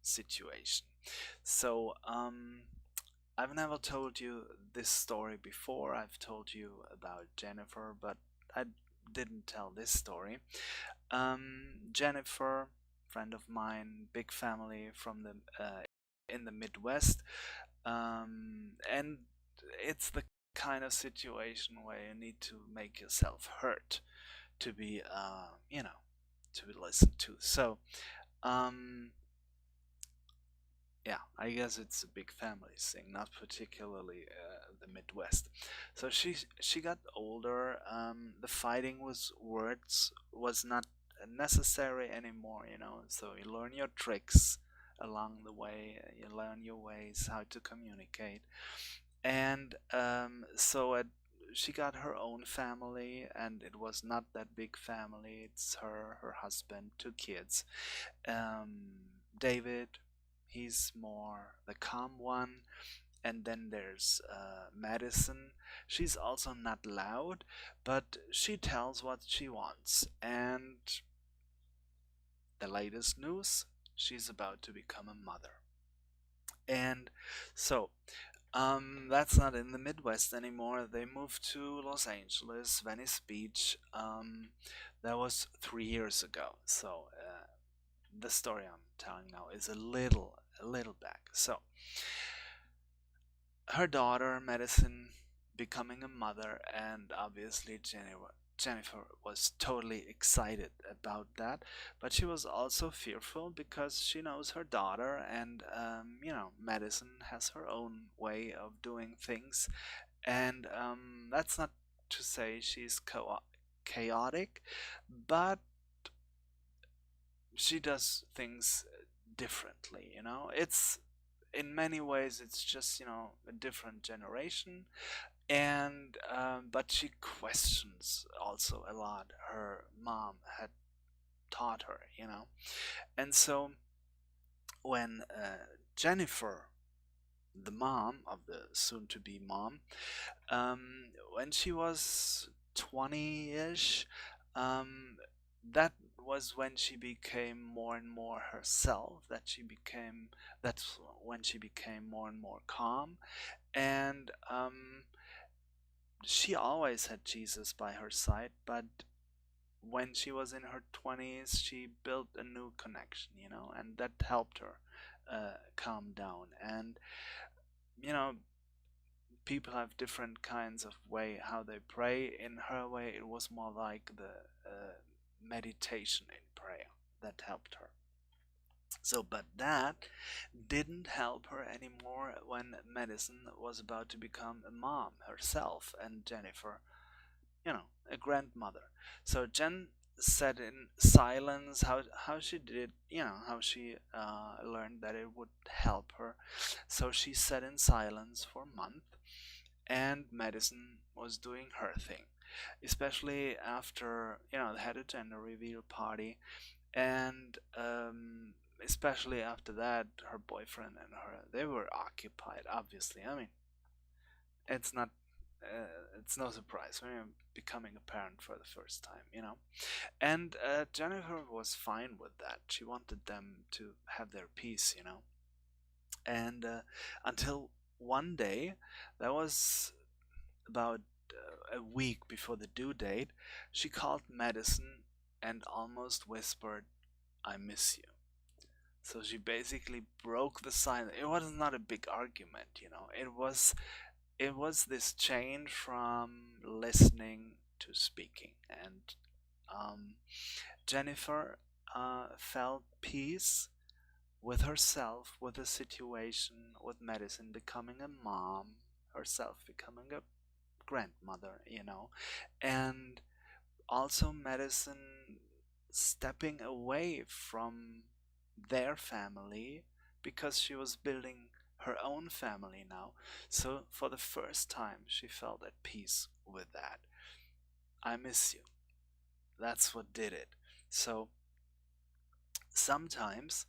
situation. So, I've never told you this story before. I've told you about Jennifer, but I didn't tell this story. Jennifer, friend of mine, big family from the in the Midwest, and it's the kind of situation where you need to make yourself hurt to be, to be listened to. So, yeah, I guess it's a big family thing, not particularly the Midwest. So she got older. The fighting with words was not necessary anymore, So you learn your tricks along the way. You learn your ways how to communicate, and she got her own family, and it was not that big family. It's her husband, two kids. David, he's more the calm one, and then there's Madison. She's also not loud, but she tells what she wants. And the latest news, she's about to become a mother. And so that's not in the Midwest anymore. They moved to Los Angeles, Venice Beach. That was 3 years ago. So the story I'm telling now is a little back. So her daughter, Madison, becoming a mother, and obviously Jennifer was totally excited about that, but she was also fearful because she knows her daughter, and Madison has her own way of doing things, and that's not to say she's chaotic, but she does things differently. It's in many ways it's just a different generation, and but she questions also a lot her mom had taught her, and so when Jennifer, the mom of the soon-to-be mom, when she was 20-ish, that was when she became more and more herself. That's when she became more and more calm, and she always had Jesus by her side, but when she was in her 20s, she built a new connection, and that helped her calm down. And you know, people have different kinds of way how they pray. In her way, it was more like the meditation in prayer that helped her. So, but that didn't help her anymore when Madison was about to become a mom herself, and Jennifer, a grandmother. So Jen sat in silence, how she did, how she learned that it would help her. So she sat in silence for a month, and Madison was doing her thing, especially after, they had a gender reveal party, and especially after that, her boyfriend and her, they were occupied, obviously. I mean, it's not It's no surprise when you're becoming a parent for the first time, you know. And Jennifer was fine with that. She wanted them to have their peace, you know. And until one day, that was about a week before the due date, she called Madison and almost whispered, "I miss you." So she basically broke the silence. It was not a big argument, you know. It was this change from listening to speaking, and um, Jennifer felt peace with herself, with the situation, with Madison becoming a mom, herself becoming a grandmother, you know, and also Madison stepping away from their family because she was building her own family now. So for the first time, she felt at peace with that. I miss you. That's what did it. So sometimes,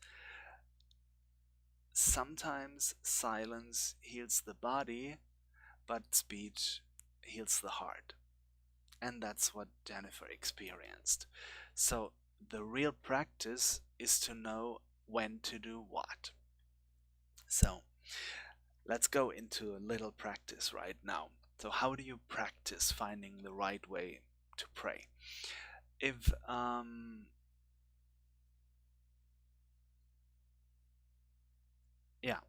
sometimes silence heals the body, but speech heals the heart. And that's what Jennifer experienced. So the real practice is to know when to do what. So let's go into a little practice right now. So how do you practice finding the right way to pray? If yeah,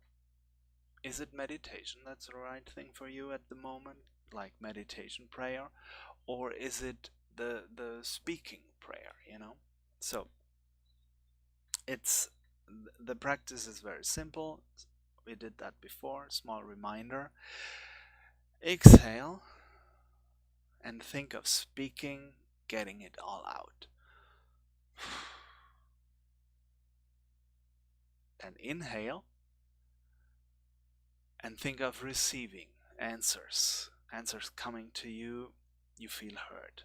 is it meditation that's the right thing for you at the moment, like meditation prayer, or is it the speaking prayer, you know? So it's the practice is very simple. We did that before. Small reminder. Exhale and think of speaking, getting it all out. Then inhale and think of receiving answers. Answers coming to you, you feel heard.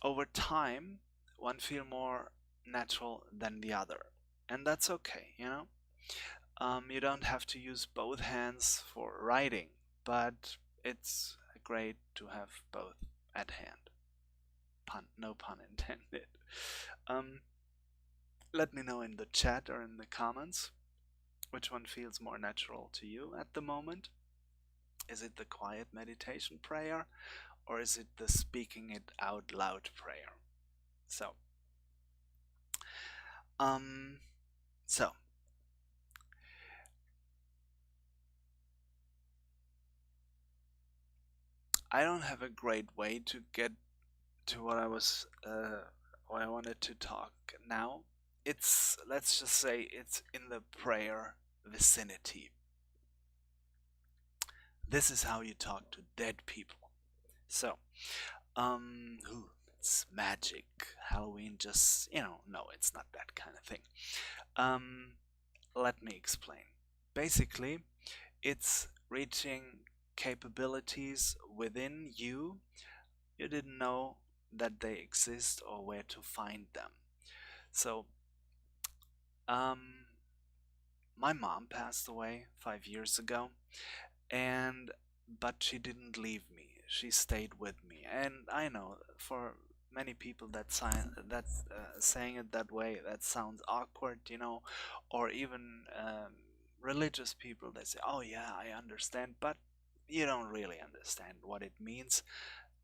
Over time, one feel more natural than the other. And that's okay, you know? You don't have to use both hands for writing, but it's great to have both at hand. No pun intended. Um, Let me know in the chat or in the comments which one feels more natural to you at the moment. Is it the quiet meditation prayer, or is it the speaking it out loud prayer? So, um, so I don't have a great way to get to what I wanted to talk now. It's, let's just say, it's in the prayer vicinity. This is how you talk to dead people. So, it's magic. Halloween just, no, it's not that kind of thing. Um, Let me explain. Basically, it's reaching capabilities within you you didn't know that they exist or where to find them. So, um, my mom passed away 5 years ago, and but she didn't leave me. She stayed with me, and I know for many people saying it that way, that sounds awkward, or even religious people, they say, "Oh yeah, I understand," but you don't really understand what it means.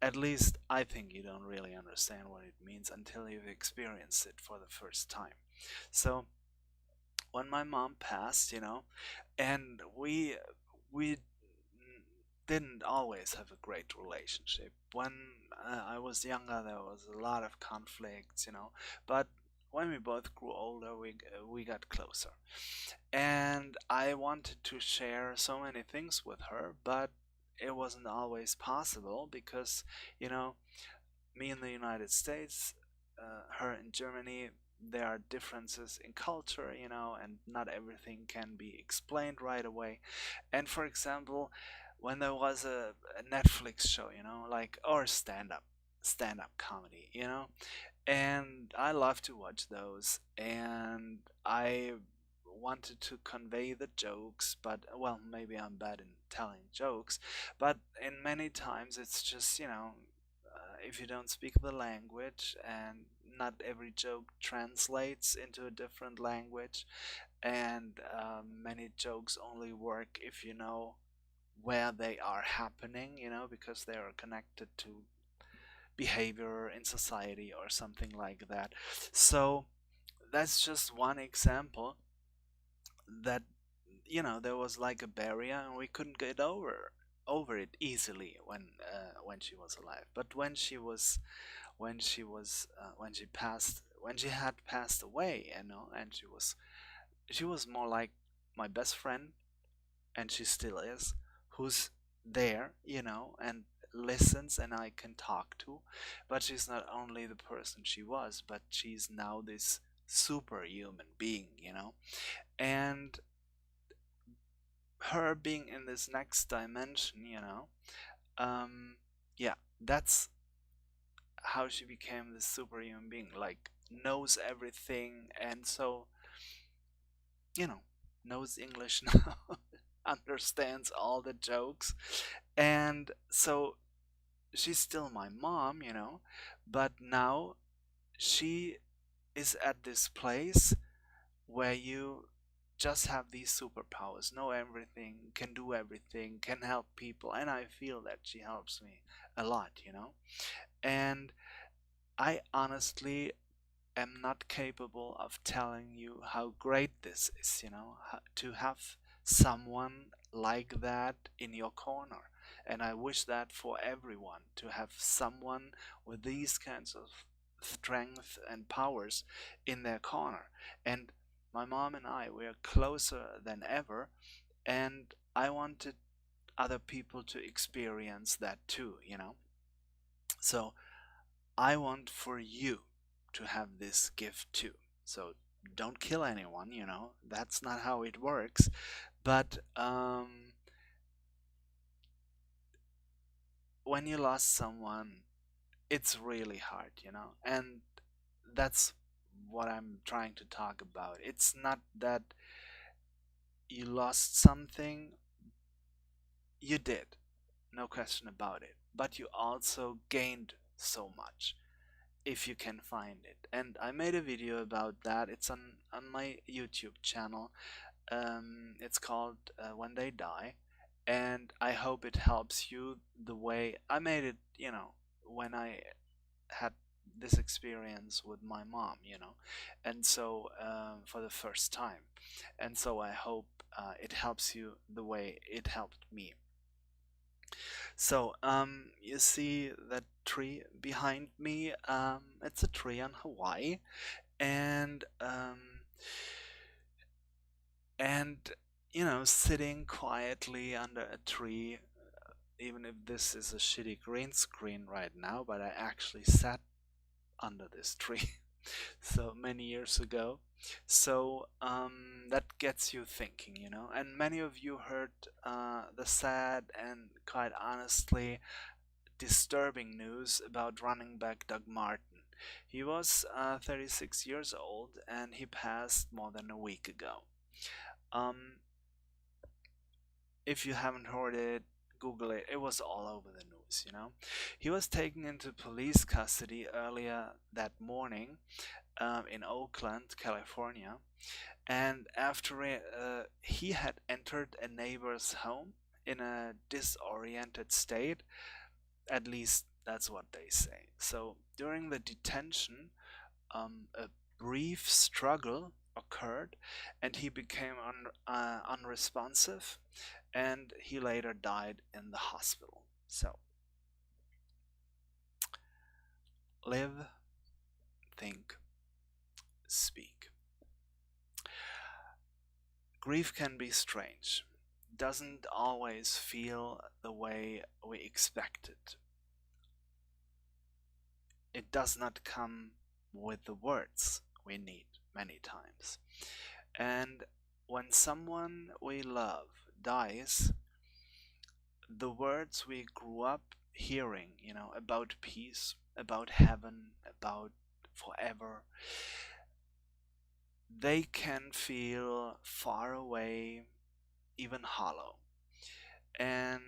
At least I think you don't really understand what it means until you've experienced it for the first time. So when my mom passed, and we didn't always have a great relationship. When I was younger, there was a lot of conflicts, but when we both grew older, we got closer. And I wanted to share so many things with her, but it wasn't always possible because, you know, me in the United States, her in Germany, there are differences in culture, and not everything can be explained right away. And for example, when there was a Netflix show, like, or stand up comedy, and I love to watch those, and I wanted to convey the jokes, but well, maybe I'm bad in telling jokes, but in many times it's just, if you don't speak the language, and not every joke translates into a different language, and many jokes only work if you know where they are happening, because they are connected to behavior in society or something like that. So that's just one example that, there was like a barrier and we couldn't get over it easily when she was alive. But when she had passed away, and she was more like my best friend, and she still is, who's there, and listens and I can talk to. But she's not only the person she was, but she's now this superhuman being, and her being in this next dimension, um, yeah, that's how she became this superhuman being, like knows everything, and so, you know, knows English now, understands all the jokes, and so she's still my mom, but now she is at this place where you just have these superpowers, know everything, can do everything, can help people, and I feel that she helps me a lot, and I honestly am not capable of telling you how great this is, to have someone like that in your corner. And I wish that for everyone, to have someone with these kinds of strength and powers in their corner. And my mom and I, we are closer than ever, and I wanted other people to experience that too, So I want for you to have this gift too. So don't kill anyone, that's not how it works. But when you lost someone, it's really hard, and that's what I'm trying to talk about. It's not that you lost something, you did, no question about it, but you also gained so much, if you can find it. And I made a video about that. It's on my YouTube channel. It's called When They Die, and I hope it helps you the way I made it, when I had this experience with my mom, and so for the first time. And so I hope it helps you the way it helped me. So, you see that tree behind me? It's a tree on Hawaii, and and sitting quietly under a tree. Even if this is a shitty green screen right now, but I actually sat under this tree so many years ago. So that gets you thinking, and many of you heard the sad and quite honestly disturbing news about running back Doug Martin. He was 36 years old and he passed more than a week ago. If you haven't heard it, Google it. It was all over the news, He was taken into police custody earlier that morning in Oakland, California, and after he had entered a neighbor's home in a disoriented state. At least that's what they say. So during the detention, a brief struggle occurred, and he became unresponsive, and he later died in the hospital. So live, think, speak. Grief can be strange. Doesn't always feel the way we expect it. It does not come with the words we need many times. And when someone we love dies, the words we grew up hearing, about peace, about heaven, about forever, they can feel far away, even hollow. And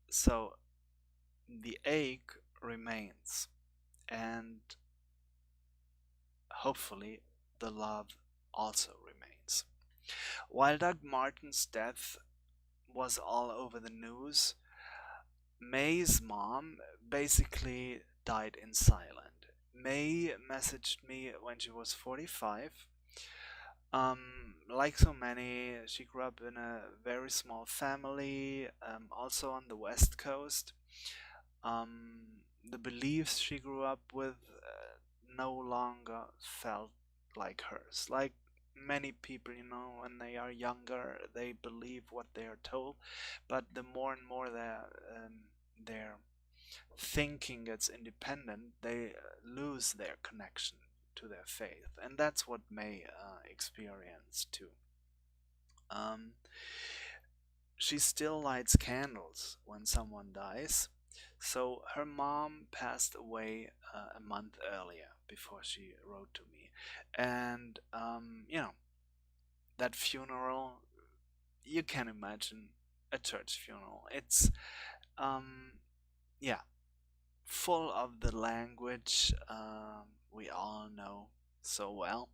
so the ache remains, and hopefully the love also remains. While Doug Martin's death was all over the news, May's mom basically died in silence. May messaged me when she was 45. Like so many, she grew up in a very small family, also on the West Coast. The beliefs she grew up with no longer felt like hers. Like many people, when they are younger, they believe what they are told, but the more and more their thinking gets independent, they lose their connection to their faith, and that's what May experienced too. Um, she still lights candles when someone dies. So her mom passed away a month earlier before she wrote to me, and that funeral. You can imagine a church funeral. It's yeah, full of the language we all know so well,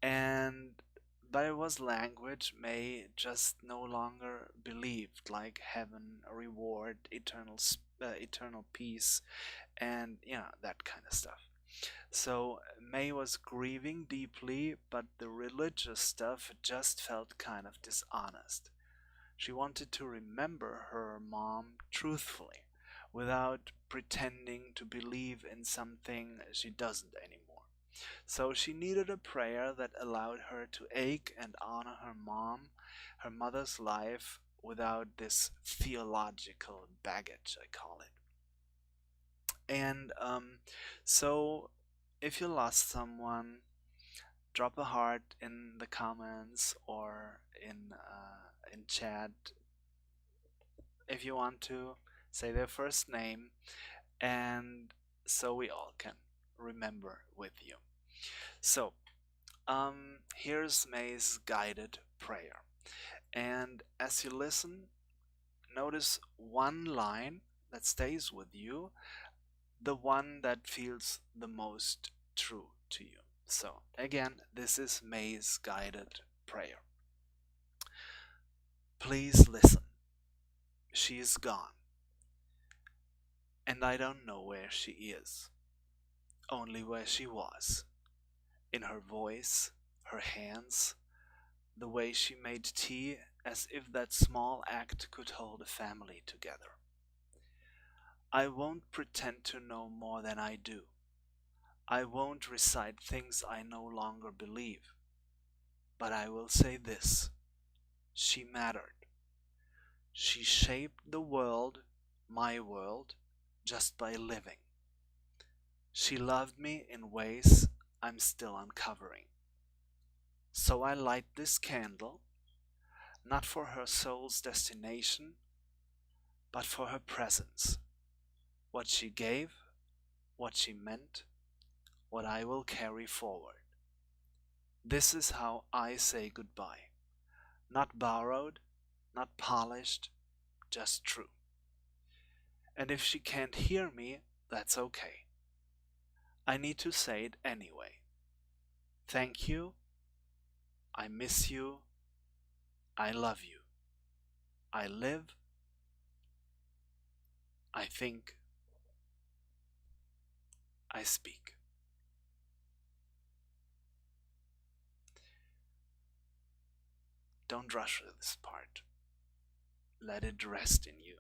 and but it was language May just no longer believed, like heaven, reward, eternal peace, and that kind of stuff. So May was grieving deeply, but the religious stuff just felt kind of dishonest. She wanted to remember her mom truthfully, without pretending to believe in something she doesn't anymore. So she needed a prayer that allowed her to ache and honor her mother's life, without this theological baggage, I call it. And so if you lost someone, drop a heart in the comments or in chat if you want to. Say their first name, and so we all can remember with you. So here's May's guided prayer, and as you listen, notice one line that stays with you, the one that feels the most true to you. So again, this is May's guided prayer. Please listen. She is gone, and I don't know where she is, only where she was, in her voice, her hands, the way she made tea, as if that small act could hold a family together. I won't pretend to know more than I do. I won't recite things I no longer believe. But I will say this: she mattered. She shaped the world, my world, just by living. She loved me in ways I'm still uncovering. So I light this candle, not for her soul's destination, but for her presence, what she gave, what she meant, what I will carry forward. This is how I say goodbye. Not borrowed, not polished, just true. And if she can't hear me, that's okay. I need to say it anyway. Thank you. I miss you. I love you. I live. I think. I speak. Don't rush this part. Let it rest in you.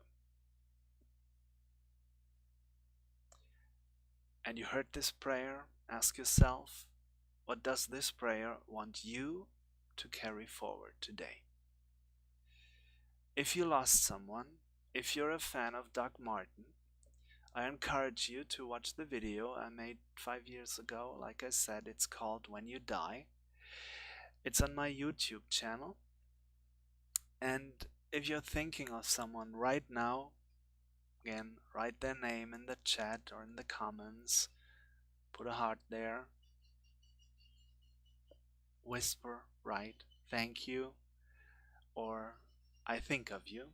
And you heard this prayer, ask yourself, what does this prayer want you to carry forward today? If you lost someone, if you're a fan of Doug Martin, I encourage you to watch the video I made 5 years ago. Like I said, it's called When You Die. It's on my YouTube channel. And if you're thinking of someone right now, again, write their name in the chat or in the comments. Put a heart there. whisper, write, thank you, or I think of you.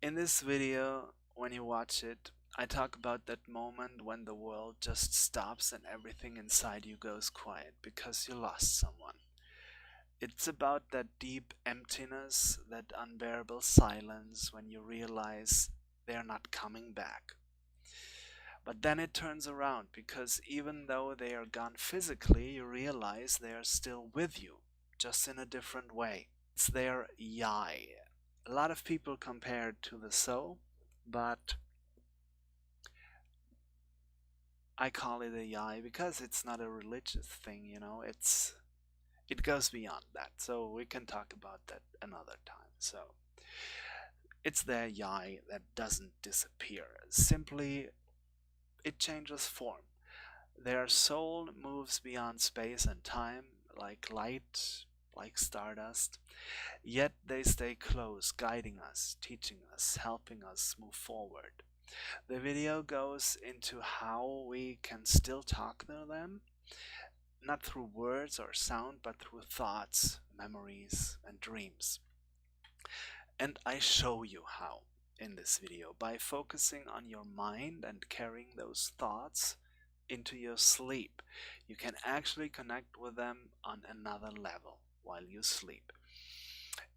In this video, when you watch it, I talk about that moment when the world just stops and everything inside you goes quiet because you lost someone. It's about that deep emptiness, that unbearable silence when you realize they're not coming back. But then it turns around because even though they are gone physically, you realize they are still with you, just in a different way. It's their yai. A lot of people compare it to the soul, but I call it a yai because it's not a religious thing, it goes beyond that. So we can talk about that another time. So it's their yai that doesn't disappear. Simply it changes form. Their soul moves beyond space and time, like light, like stardust, yet they stay close, guiding us, teaching us, helping us move forward. The video goes into how we can still talk to them, not through words or sound, but through thoughts, memories, and dreams. And I show you how in this video by focusing on your mind and carrying those thoughts into your sleep. You can actually connect with them on another level while you sleep.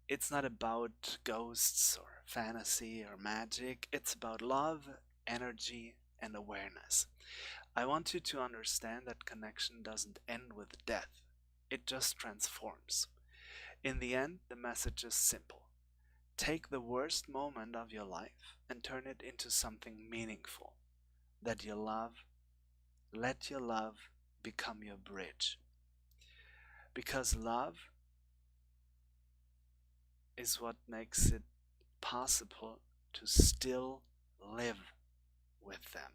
It's not about ghosts or fantasy or magic. It's about love, energy, and awareness. I want you to understand that connection doesn't end with death. It just transforms. In the end, the message is simple. Take the worst moment of your life and turn it into something meaningful that you love. Let your love become your bridge. Because love is what makes it possible to still live with them.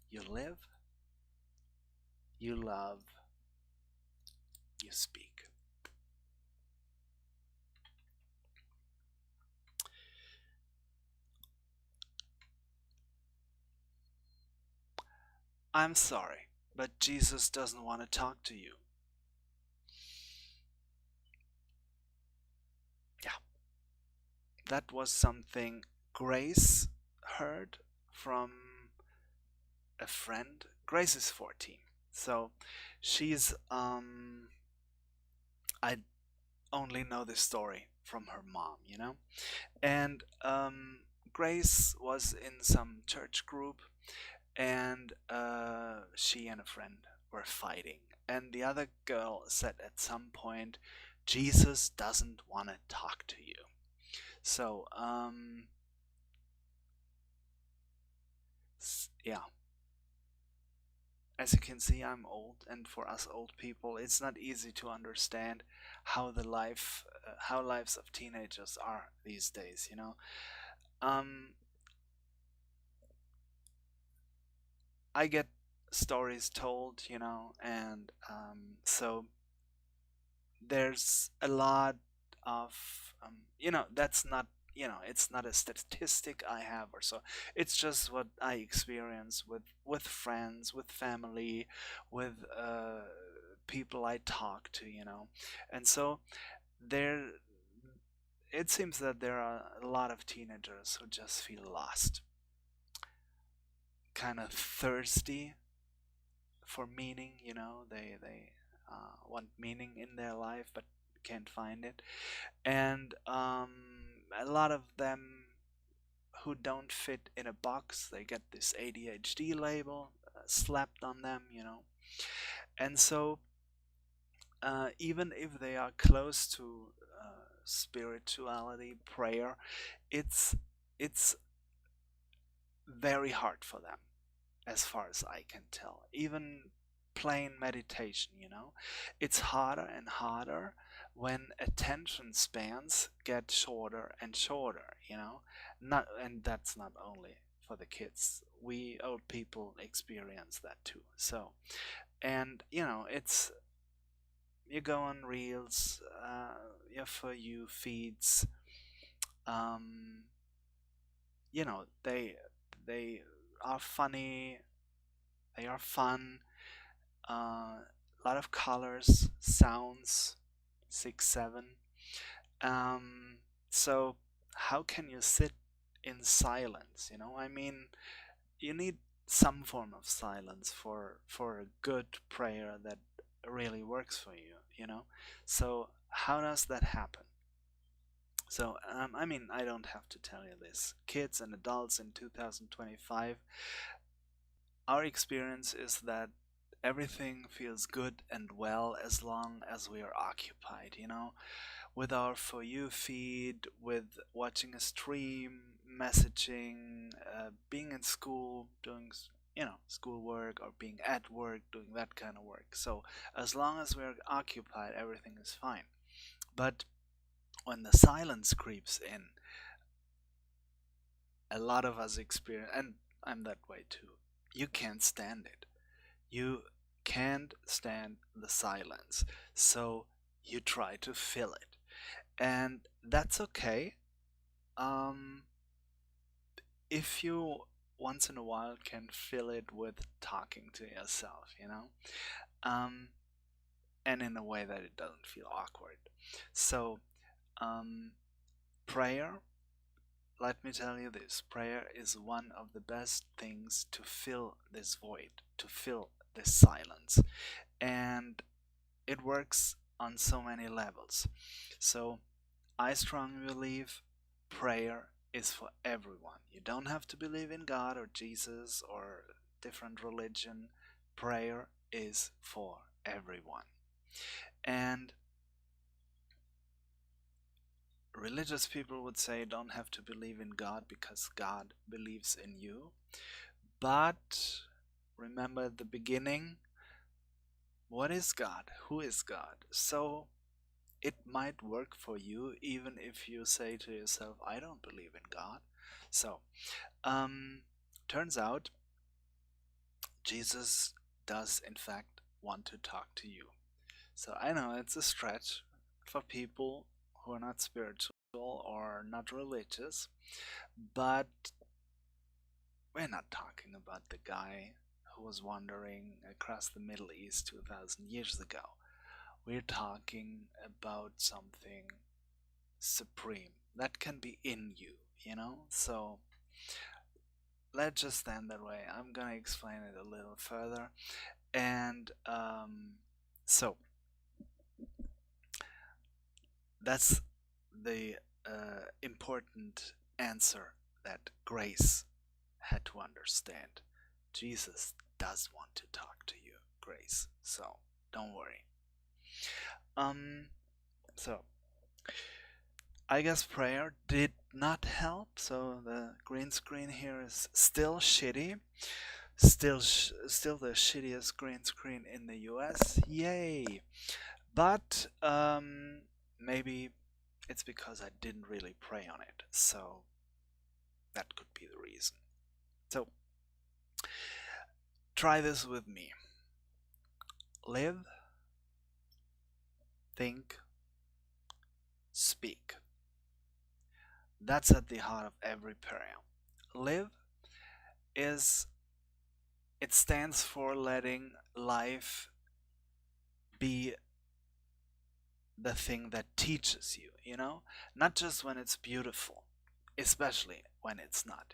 You live, you love, you speak. I'm sorry, but Jesus doesn't want to talk to you. Yeah, that was something Grace heard from a friend. Grace is 14, so she's I only know this story from her mom, and Grace was in some church group, and she and a friend were fighting, and the other girl said at some point, Jesus doesn't want to talk to you. So yeah, as you can see, I'm old, and for us old people, it's not easy to understand how how lives of teenagers are these days. Um, I get stories told, and so there's a lot of that's not it's not a statistic I have or so. It's just what I experience with friends, with family, with people I talk to, and so there it seems that there are a lot of teenagers who just feel lost, kind of thirsty for meaning. They want meaning in their life but can't find it, and a lot of them who don't fit in a box, they get this ADHD label slapped on them, and so even if they are close to spirituality, prayer, it's it's very hard for them, as far as I can tell. Even plain meditation, it's harder and harder when attention spans get shorter and shorter, not, and that's not only for the kids. We old people experience that too. So, and it's, you go on reels, your For You feeds, um, they are funny, They are fun, a lot of colors, sounds, 6, 7. Um, so how can you sit in silence? I mean, you need some form of silence for a good prayer that really works for you. So how does that happen? So I mean, I don't have to tell you this. Kids and adults in 2025, our experience is that everything feels good and well as long as we are occupied, with our For You feed, with watching a stream, messaging, being in school, doing, schoolwork, or being at work, doing that kind of work. So as long as we're occupied, everything is fine. But when the silence creeps in, a lot of us experience, and I'm that way too, you can't stand it. You can't stand the silence. So you try to fill it. And that's okay. Um, if you once in a while can fill it with talking to yourself, um, and in a way that it doesn't feel awkward. So, um, prayer, let me tell you this, prayer is one of the best things to fill this void, to fill this silence. And it works on so many levels. So, I strongly believe prayer is for everyone. You don't have to believe in God or Jesus or different religion. Prayer is for everyone. And religious people would say don't have to believe in God because God believes in you. But remember at the beginning, what is God? Who is God? So it might work for you even if you say to yourself, I don't believe in God. So, turns out Jesus does in fact want to talk to you. So I know it's a stretch for people who are not spiritual or not religious, but we're not talking about the guy who was wandering across the Middle East 2000 years ago. We're talking about something supreme that can be in you, So let's just stand that way. I'm gonna explain it a little further. And so that's the important answer that Grace had to understand. Jesus does want to talk to you, Grace. So don't worry. So I guess prayer did not help. So the green screen here is still shitty. Still the shittiest green screen in the US. Yay! But maybe it's because I didn't really pray on it. So that could be the reason. So try this with me. Live, think, speak. That's at the heart of every prayer. Live it stands for letting life be the thing that teaches you, Not just when it's beautiful, especially when it's not,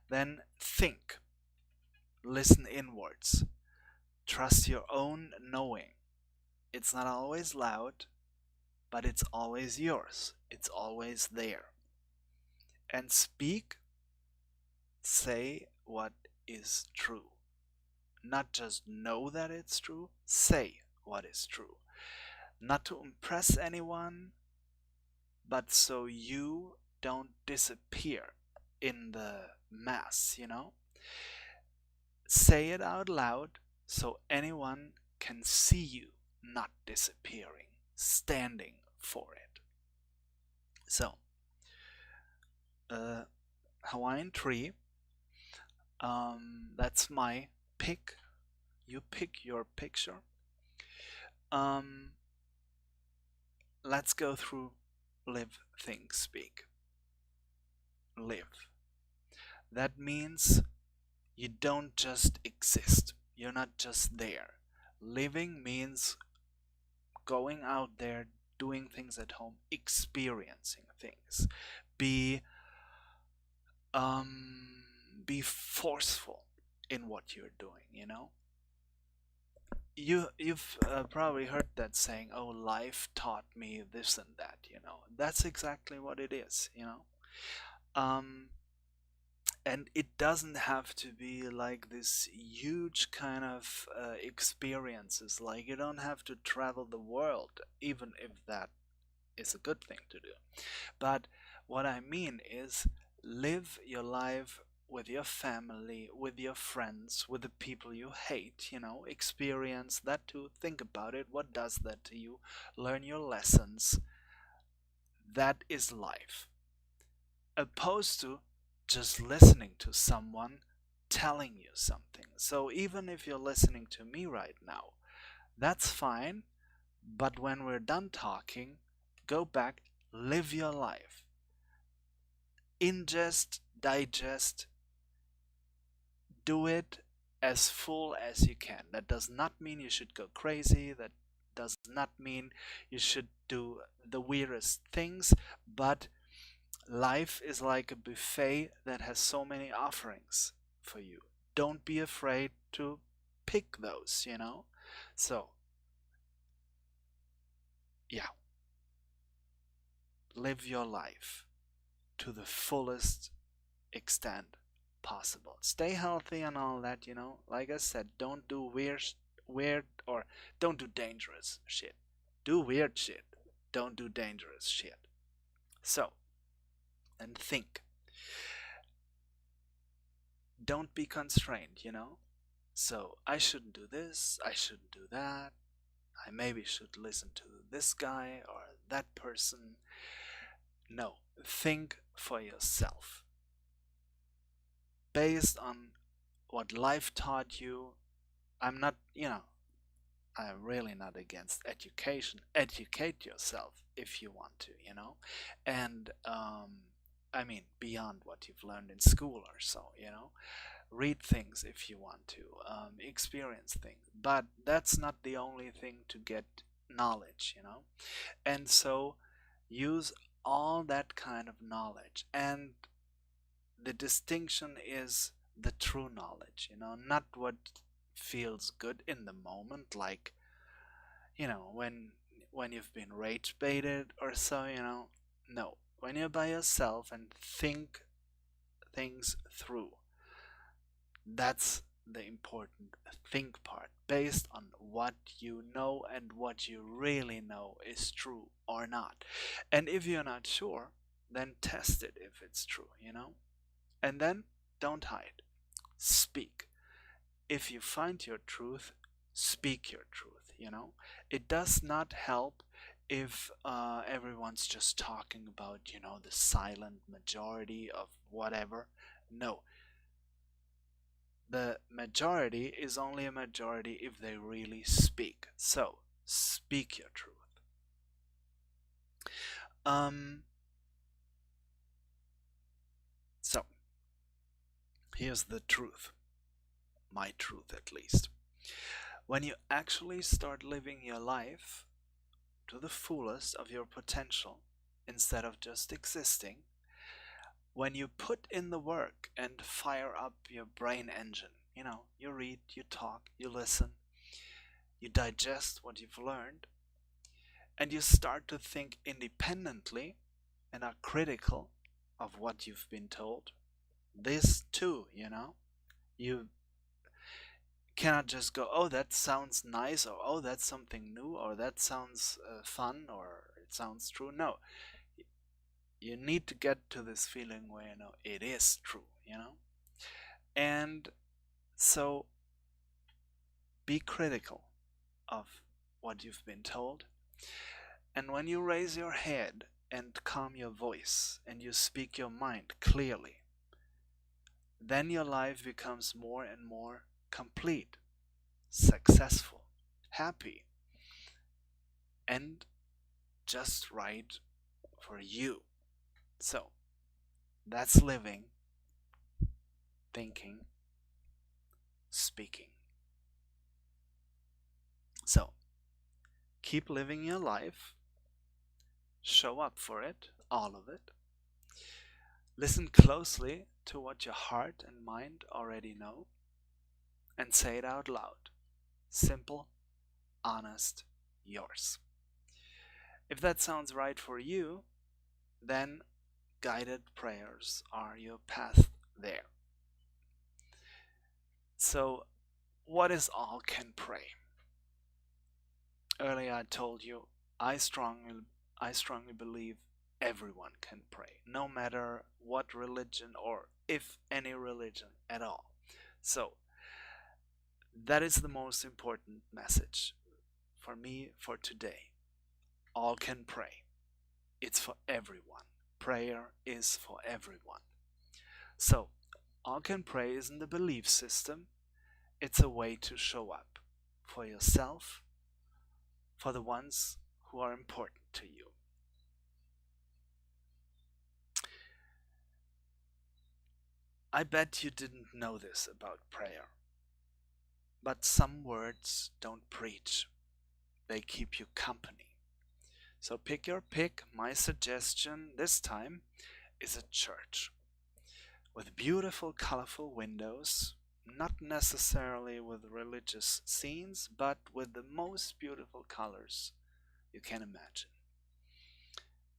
Then think, listen inwards, trust your own knowing. It's not always loud, but it's always yours. It's always there. And speak, say what is true. Not just know that it's true, say what is true. Not to impress anyone, but so you don't disappear in the mass, Say it out loud so anyone can see you not disappearing, standing for it. So, Hawaiian tree, that's my pick. You pick your picture. Let's go through live, think, speak. Live. That means You don't just exist. You're not just there. Living means going out there, doing things at home, experiencing things. Be um be forceful in what you're doing, you know? You've probably heard that saying, "Oh, life taught me this and that," you know. That's exactly what it is, you know. Um and it doesn't have to be like this huge kind of experiences. Like, you don't have to travel the world, even if that is a good thing to do. But what I mean is, live your life with your family, with your friends, with the people you hate, you know, experience that too. Think about it. What does that to you? Learn your lessons. That is life. Opposed to just listening to someone telling you something. So even if you're listening to me right now, that's fine. But when we're done talking, go back, live your life. Ingest, digest, do it as full as you can. That does not mean you should go crazy. That does not mean you should do the weirdest things. But life is like a buffet that has so many offerings for you. Don't be afraid to pick those, you know? So, yeah, live your life to the fullest extent possible. Stay healthy and all that, you know. Like I said, don't do weird or don't do dangerous shit. Do weird shit. Don't do dangerous shit. So, and think. Don't be constrained, you know. So, I shouldn't do this, I shouldn't do that. I maybe should listen to this guy or that person. No, think for yourself. Based on what life taught you. I'm not, you know, I'm really not against education. Educate yourself if you want to, you know, and I mean beyond what you've learned in school or so, you know. Read things if you want to, experience things, but that's not the only thing to get knowledge, you know. And so use all that kind of knowledge, and the distinction is the true knowledge, you know, not what feels good in the moment, like, you know, when you've been rage baited or so, you know. No, when you're by yourself and think things through, that's the important think part, based on what you know and what you really know is true or not. And if you're not sure, then test it if it's true, you know. And then don't hide, speak. If you find your truth, speak your truth, you know. It does not help if everyone's just talking about, you know, the silent majority of whatever. No, the majority is only a majority if they really speak. So speak your truth. um so here's the truth, my truth at least. When you actually start living your life to the fullest of your potential instead of just existing, when you put in the work and fire up your brain engine, you know, you read, you talk, you listen, you digest what you've learned, and you start to think independently and are critical of what you've been told. This too, you know, you cannot just go, oh, that sounds nice, or oh, that's something new, or that sounds fun, or it sounds true. No, you need to get to this feeling where you know it is true, you know. And so be critical of what you've been told. And when you raise your head and calm your voice and you speak your mind clearly, then your life becomes more and more complete, successful, happy, and just right for you. So that's living, thinking, speaking. So, keep living your life, show up for it, all of it. Listen closely to what your heart and mind already know, and say it out loud. Simple, honest, yours. If that sounds right for you, then guided prayers are your path there. So, what is all can pray? Earlier I told you I strongly believe everyone can pray, no matter what religion or if any religion at all. So, that is the most important message for me for today. All can pray. It's for everyone. Prayer is for everyone. So, all can pray isn't a belief system, it's a way to show up for yourself, for the ones who are important to you. I bet you didn't know this about prayer, but some words don't preach, they keep you company. So pick your pick. My suggestion this time is a church with beautiful, colorful windows, not necessarily with religious scenes, but with the most beautiful colors you can imagine.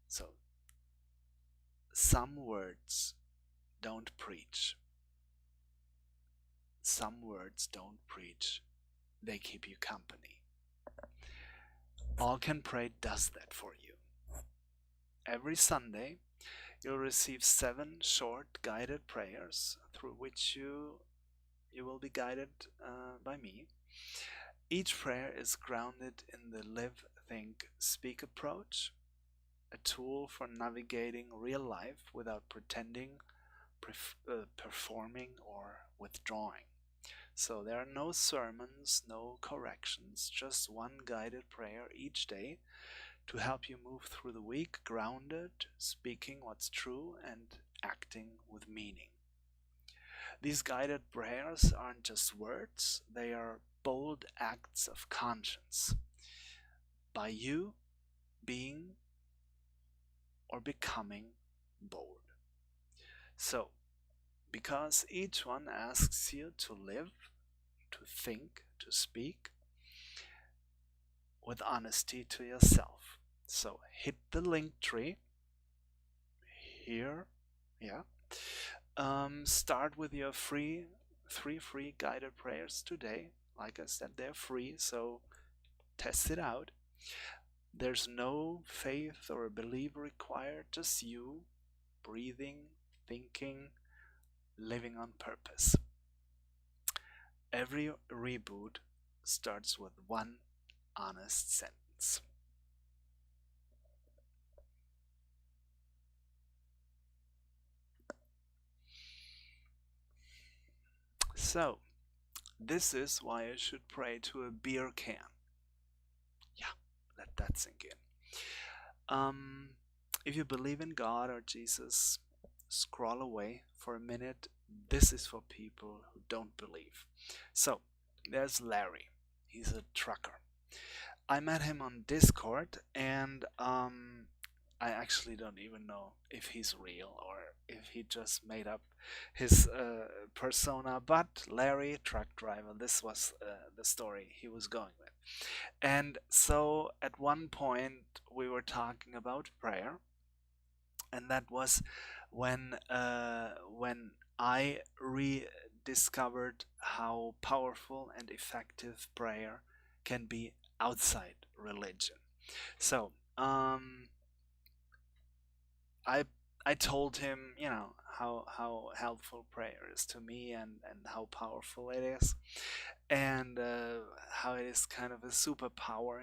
So, some words don't preach. Some words don't preach. They keep you company. All Can Pray does that for you. Every Sunday, you'll receive 7 short guided prayers through which you will be guided by me. Each prayer is grounded in the live, think, speak approach, a tool for navigating real life without pretending, performing, or withdrawing. So there are no sermons, no corrections, just one guided prayer each day to help you move through the week grounded, speaking what's true, and acting with meaning. These guided prayers aren't just words, they are bold acts of conscience. By you being or becoming bold. So, because each one asks you to live, to think, to speak with honesty to yourself. So hit the link tree here. Yeah. Start with your 3 free guided prayers today. Like I said, they're free, so test it out. There's no faith or belief required, just you breathing, thinking, living on purpose. Every reboot starts with one honest sentence. So, this is why I should pray to a beer can. Yeah, let that sink in. If you believe in God or Jesus, scroll away for a minute. This is for people who don't believe. So, there's Larry. He's a trucker. I met him on Discord, and I actually don't even know if he's real or if he just made up his persona. But Larry, truck driver, this was the story he was going with. And so at one point we were talking about prayer, and that was when I rediscovered how powerful and effective prayer can be outside religion. So I told him, how helpful prayer is to me, and how powerful it is, and how it is kind of a superpower,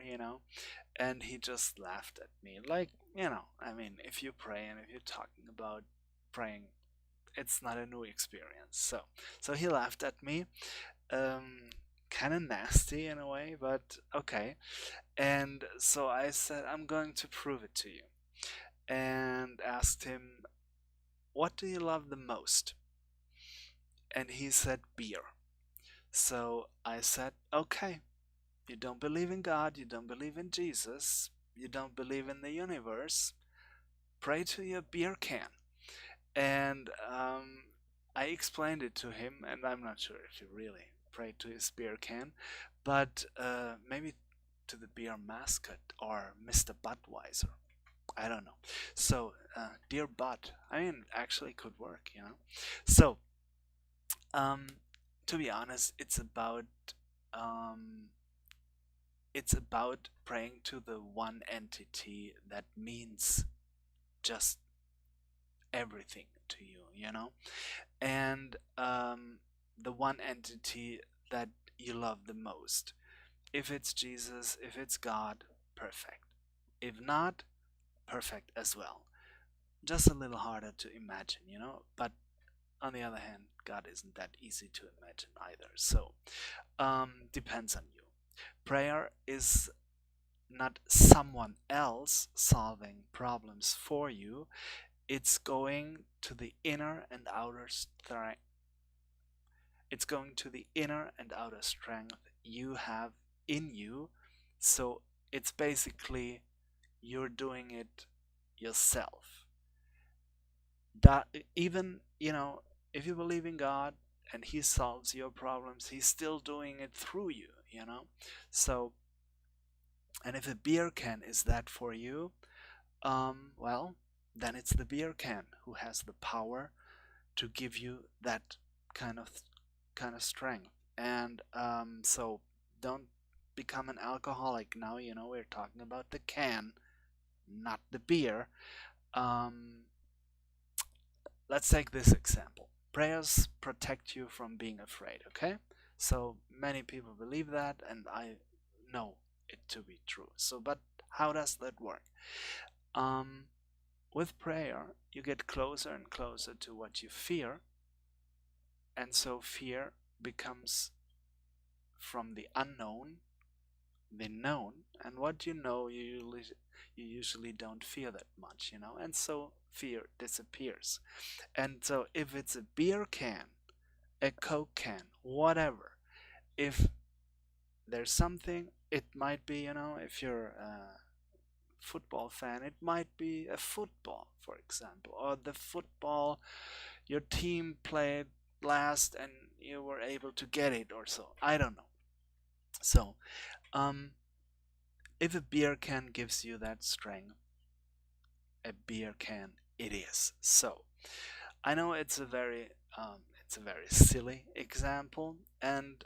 and he just laughed at me, like, I mean, if you pray and if you're talking about praying, it's not a new experience. So he laughed at me, kind of nasty in a way, but okay. And so I said, I'm going to prove it to you, and asked him, what do you love the most? And he said beer. So I said, okay, you don't believe in God, you don't believe in Jesus, you don't believe in the universe, pray to your beer can. And I explained it to him, and I'm not sure if he really prayed to his beer can, but maybe to the beer mascot or Mr. Budweiser. I don't know. So, dear Bud, I mean, actually could work, you know. So, um, to be honest, um, it's about praying to the one entity that means just everything to you, you know, and the one entity that you love the most. If it's Jesus, if it's God, perfect. If not, perfect as well. Just a little harder to imagine, you know, but on the other hand, God isn't that easy to imagine either. So, depends on you. Prayer is not someone else solving problems for you. It's going to the inner and outer strength. It's going to the inner and outer strength you have in you. So it's basically you're doing it yourself. That even, you know, if you believe in God and he solves your problems, he's still doing it through you, you know. So, and if a beer can is that for you, well, then it's the beer can who has the power to give you that kind of strength. And so don't become an alcoholic now. You know, we're talking about the can, not the beer. Um, let's take this example. Prayers protect you from being afraid. Okay, so many people believe that, and I know it to be true. So, but how does that work? Um, with prayer, you get closer and closer to what you fear, and so fear becomes from the unknown the known, and what you know you usually don't fear that much, you know, and so fear disappears. And so if it's a beer can, a Coke can, whatever, if there's something, it might be, you know, if you're a football fan, it might be a football, for example, or the football your team played last and you were able to get it, or so, I don't know. So um if a beer can gives you that strength, a beer can it is. So I know it's a very silly example, and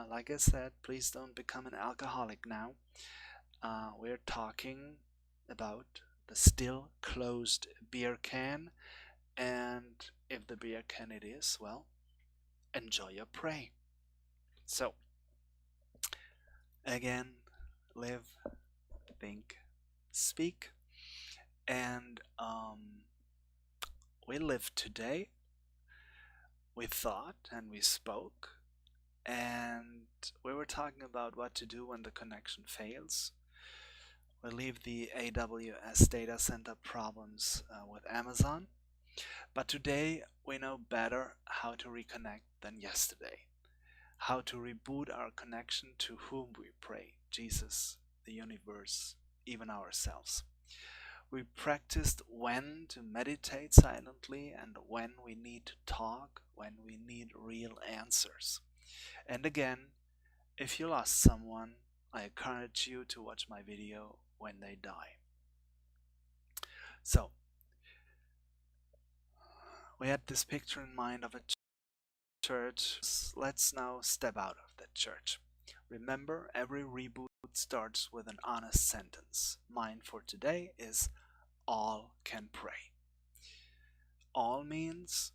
like I said, please don't become an alcoholic now. We're talking about the still closed beer can, and if the beer can it is, well, enjoy your prey. So again, live, think, speak, and we lived today, we thought and we spoke, and we were talking about what to do when the connection fails. We leave the AWS data center problems with Amazon, but today we know better how to reconnect than yesterday, how to reboot our connection to whom we pray, Jesus, the universe, even ourselves. We practiced when to meditate silently and when we need to talk, when we need real answers. And again, if you lost someone, I encourage you to watch my video when they die. So, we had this picture in mind of a church. Let's now step out of that church. Remember, every reboot starts with an honest sentence. Mine for today is all can pray. All means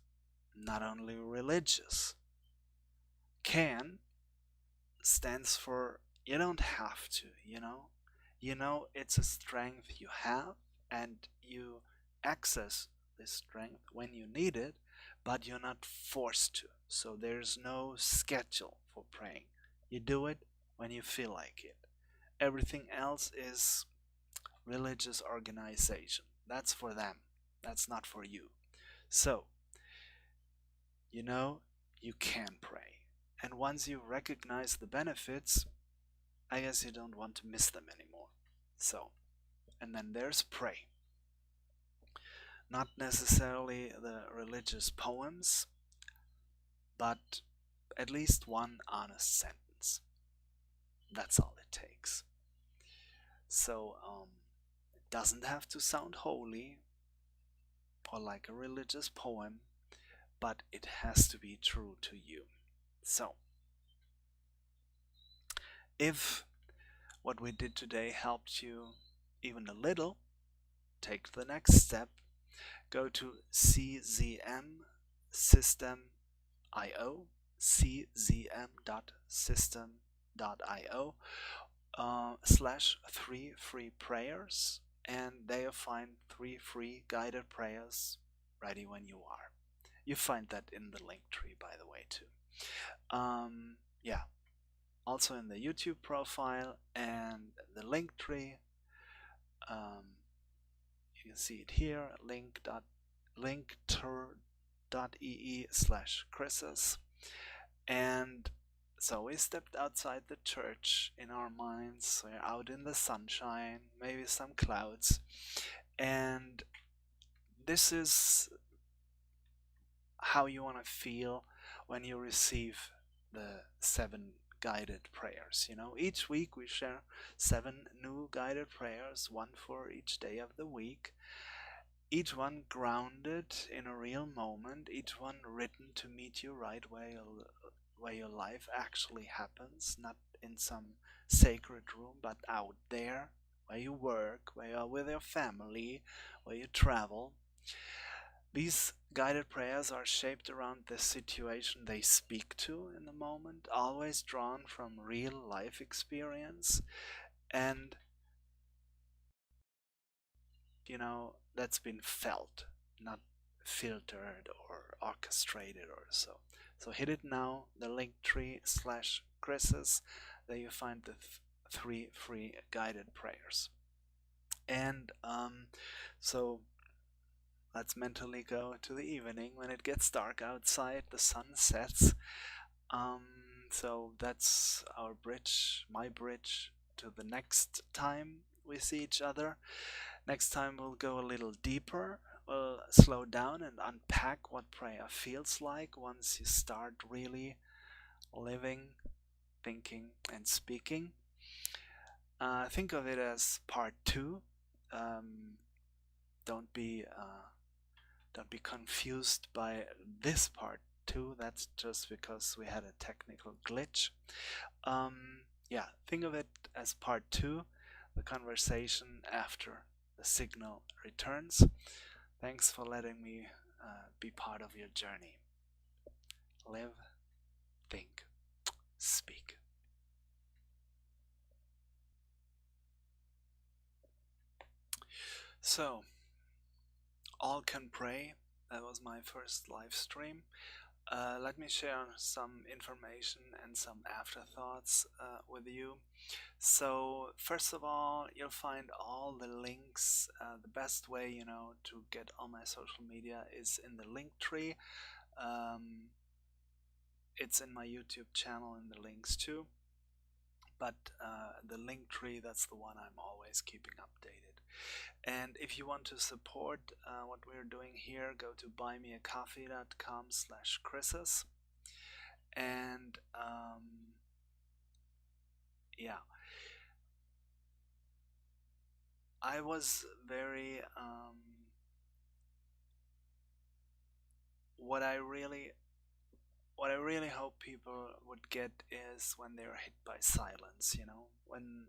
not only religious. Can stands for you don't have to, you know. You know it's a strength you have and you access this strength when you need it, but you're not forced to. So there's no schedule for praying. You do it when you feel like it. Everything else is religious organization. That's for them. That's not for you. So, you know, you can pray. And once you recognize the benefits, I guess you don't want to miss them anymore. So, and then there's pray. Not necessarily the religious poems, but at least one honest sentence. That's all it takes. So, it doesn't have to sound holy or like a religious poem, but it has to be true to you. So, if what we did today helped you even a little, take the next step. Go to czmsystem.io, czm.system.io /3 free prayers, and there you'll find 3 free guided prayers ready when you are. You find that in the link tree, by the way, too. Yeah, also in the YouTube profile and the link tree. You can see it here, linkter.ee/CHRIZZUS. And so we stepped outside the church in our minds. We're out in the sunshine, maybe some clouds. And this is how you want to feel when you receive the 7 guided prayers. You know, each week we share 7 new guided prayers, one for each day of the week. Each one grounded in a real moment, each one written to meet you right where your life actually happens, not in some sacred room, but out there, where you work, where you are with your family, where you travel. These guided prayers are shaped around the situation they speak to in the moment, always drawn from real life experience, and you know, that's been felt, not filtered or orchestrated or so. So hit it now, the link tree /CHRIZZUS, there you find the 3 free guided prayers. And so let's mentally go to the evening when it gets dark outside, the sun sets. So that's our bridge, my bridge, to the next time we see each other. Next time we'll go a little deeper, we'll slow down and unpack what prayer feels like once you start really living, thinking, and speaking. Think of it as part 2. Don't be confused by this part 2. That's just because we had a technical glitch. Yeah, think of it as part 2, the conversation after the signal returns. Thanks for letting me be part of your journey. Live, think, speak. So, all can pray. That was my first live stream. Let me share some information and some afterthoughts with you. So first of all, you'll find all the links. The best way, you know, to get on my social media is in the link tree. It's in my YouTube channel in the links too. But the link tree, that's the one I'm always keeping updated. And if you want to support what we're doing here, go to buymeacoffee.com/CHRIZZUS. And yeah, I was very what I really hope people would get is when they're hit by silence, you know, when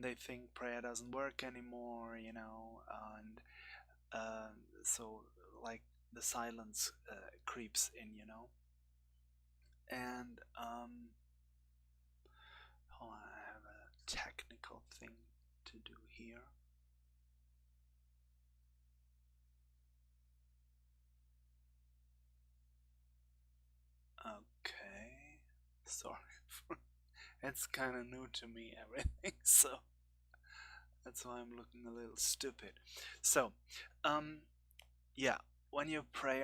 they think prayer doesn't work anymore, you know, and so like the silence creeps in, you know. And hold on, I have a technical thing to do here. Okay, sorry for it's kind of new to me, everything, so that's why I'm looking a little stupid. So yeah, when you pray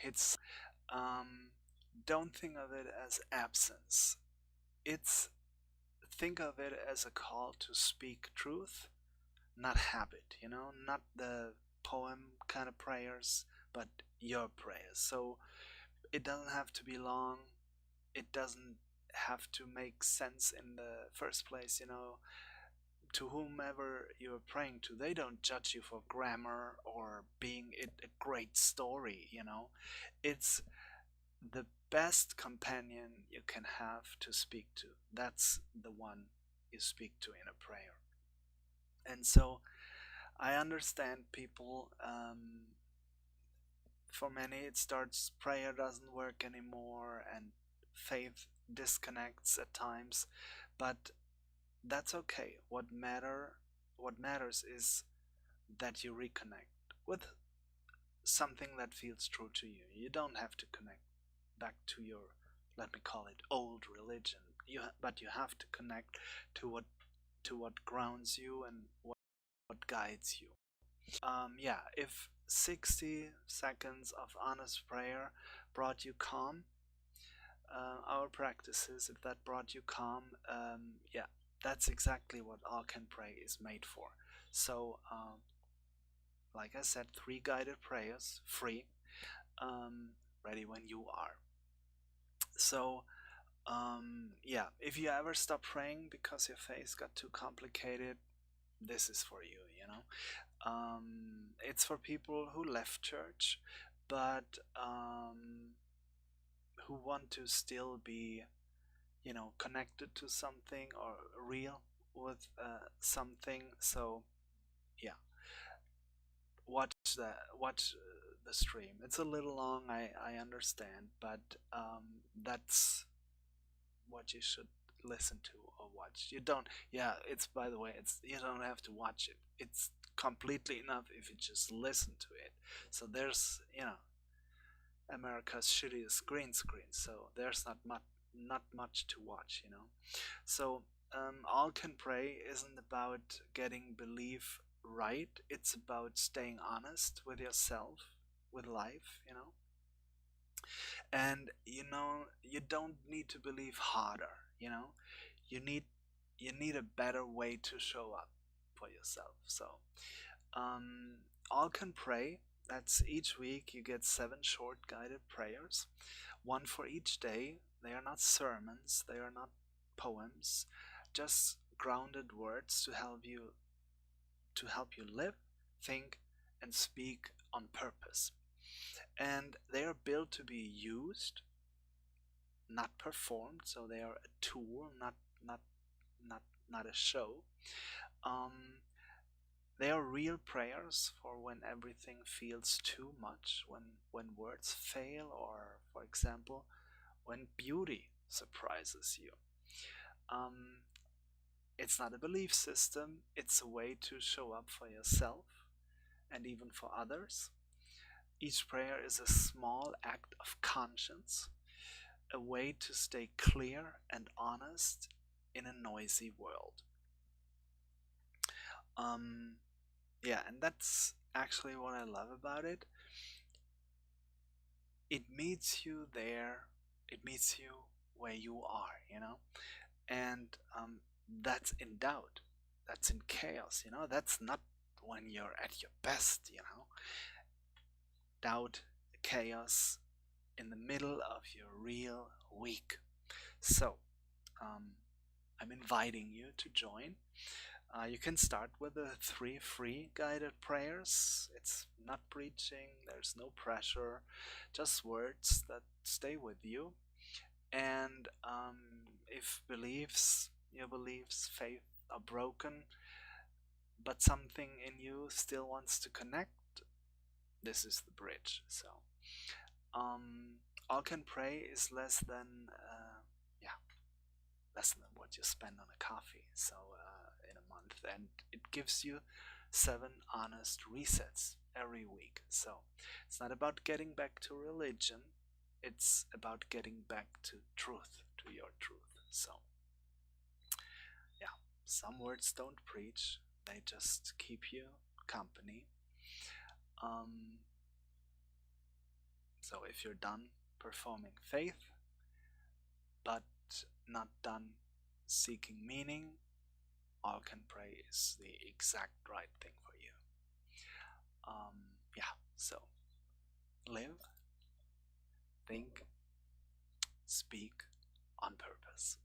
hits. Um, don't think of it as absence. It's think of it as a call to speak truth, not habit, not the poem kind of prayers, but your prayers. So it doesn't have to be long, it doesn't have to make sense in the first place. To whomever you're praying to, they don't judge you for grammar or being it a great story. It's the best companion you can have to speak to. That's the one you speak to in a prayer. And so I understand people, for many it starts, prayer doesn't work anymore and faith disconnects at times, but that's okay. What matters is that you reconnect with something that feels true to you. You don't have to connect back to your, let me call it, old religion. But you have to connect to what grounds you and what guides you. Yeah, if 60 seconds of honest prayer brought you calm, our practices, if that brought you calm, yeah, that's exactly what All Can Pray is made for. So, like I said, 3 guided prayers, free, ready when you are. So, yeah, if you ever stop praying because your faith got too complicated, this is for you. It's for people who left church, but who want to still be, connected to something or real with something. So, yeah, watch the stream. It's a little long, I understand, but that's what you should listen to or watch. You don't, yeah, it's, by the way, you don't have to watch it. It's completely enough if you just listen to it. So there's, America's shittiest green screen, so there's not much to watch. So All Can Pray isn't about getting belief right. It's about staying honest with yourself, with life. And you don't need to believe harder. You need you need a better way to show up for yourself. So All Can Pray, that's each week you get 7 short guided prayers, one for each day. They are not sermons, they are not poems, just grounded words to help you live, think, and speak on purpose. And they are built to be used, not performed. So they are a tool, not a show. They are real prayers for when everything feels too much, when words fail, or, for example, when beauty surprises you. It's not a belief system, it's a way to show up for yourself and even for others. Each prayer is a small act of conscience, a way to stay clear and honest in a noisy world. Yeah, and that's actually what I love about it. It meets you there, it meets you where you are. And that's in doubt, that's in chaos. That's not when you're at your best. Doubt, chaos, in the middle of your real week. So, I'm inviting you to join. You can start with the 3 free guided prayers. It's not preaching, there's no pressure, just words that stay with you. And if your beliefs, faith are broken, but something in you still wants to connect, this is the bridge. So, All Can Pray is less than what you spend on a coffee. So in a month, and it gives you 7 honest resets every week. So it's not about getting back to religion, it's about getting back to truth, to your truth. So yeah, some words don't preach, they just keep you company. So if you're done performing faith, but not done seeking meaning, all can pray is the exact right thing for you. Yeah, so live, think, speak on purpose.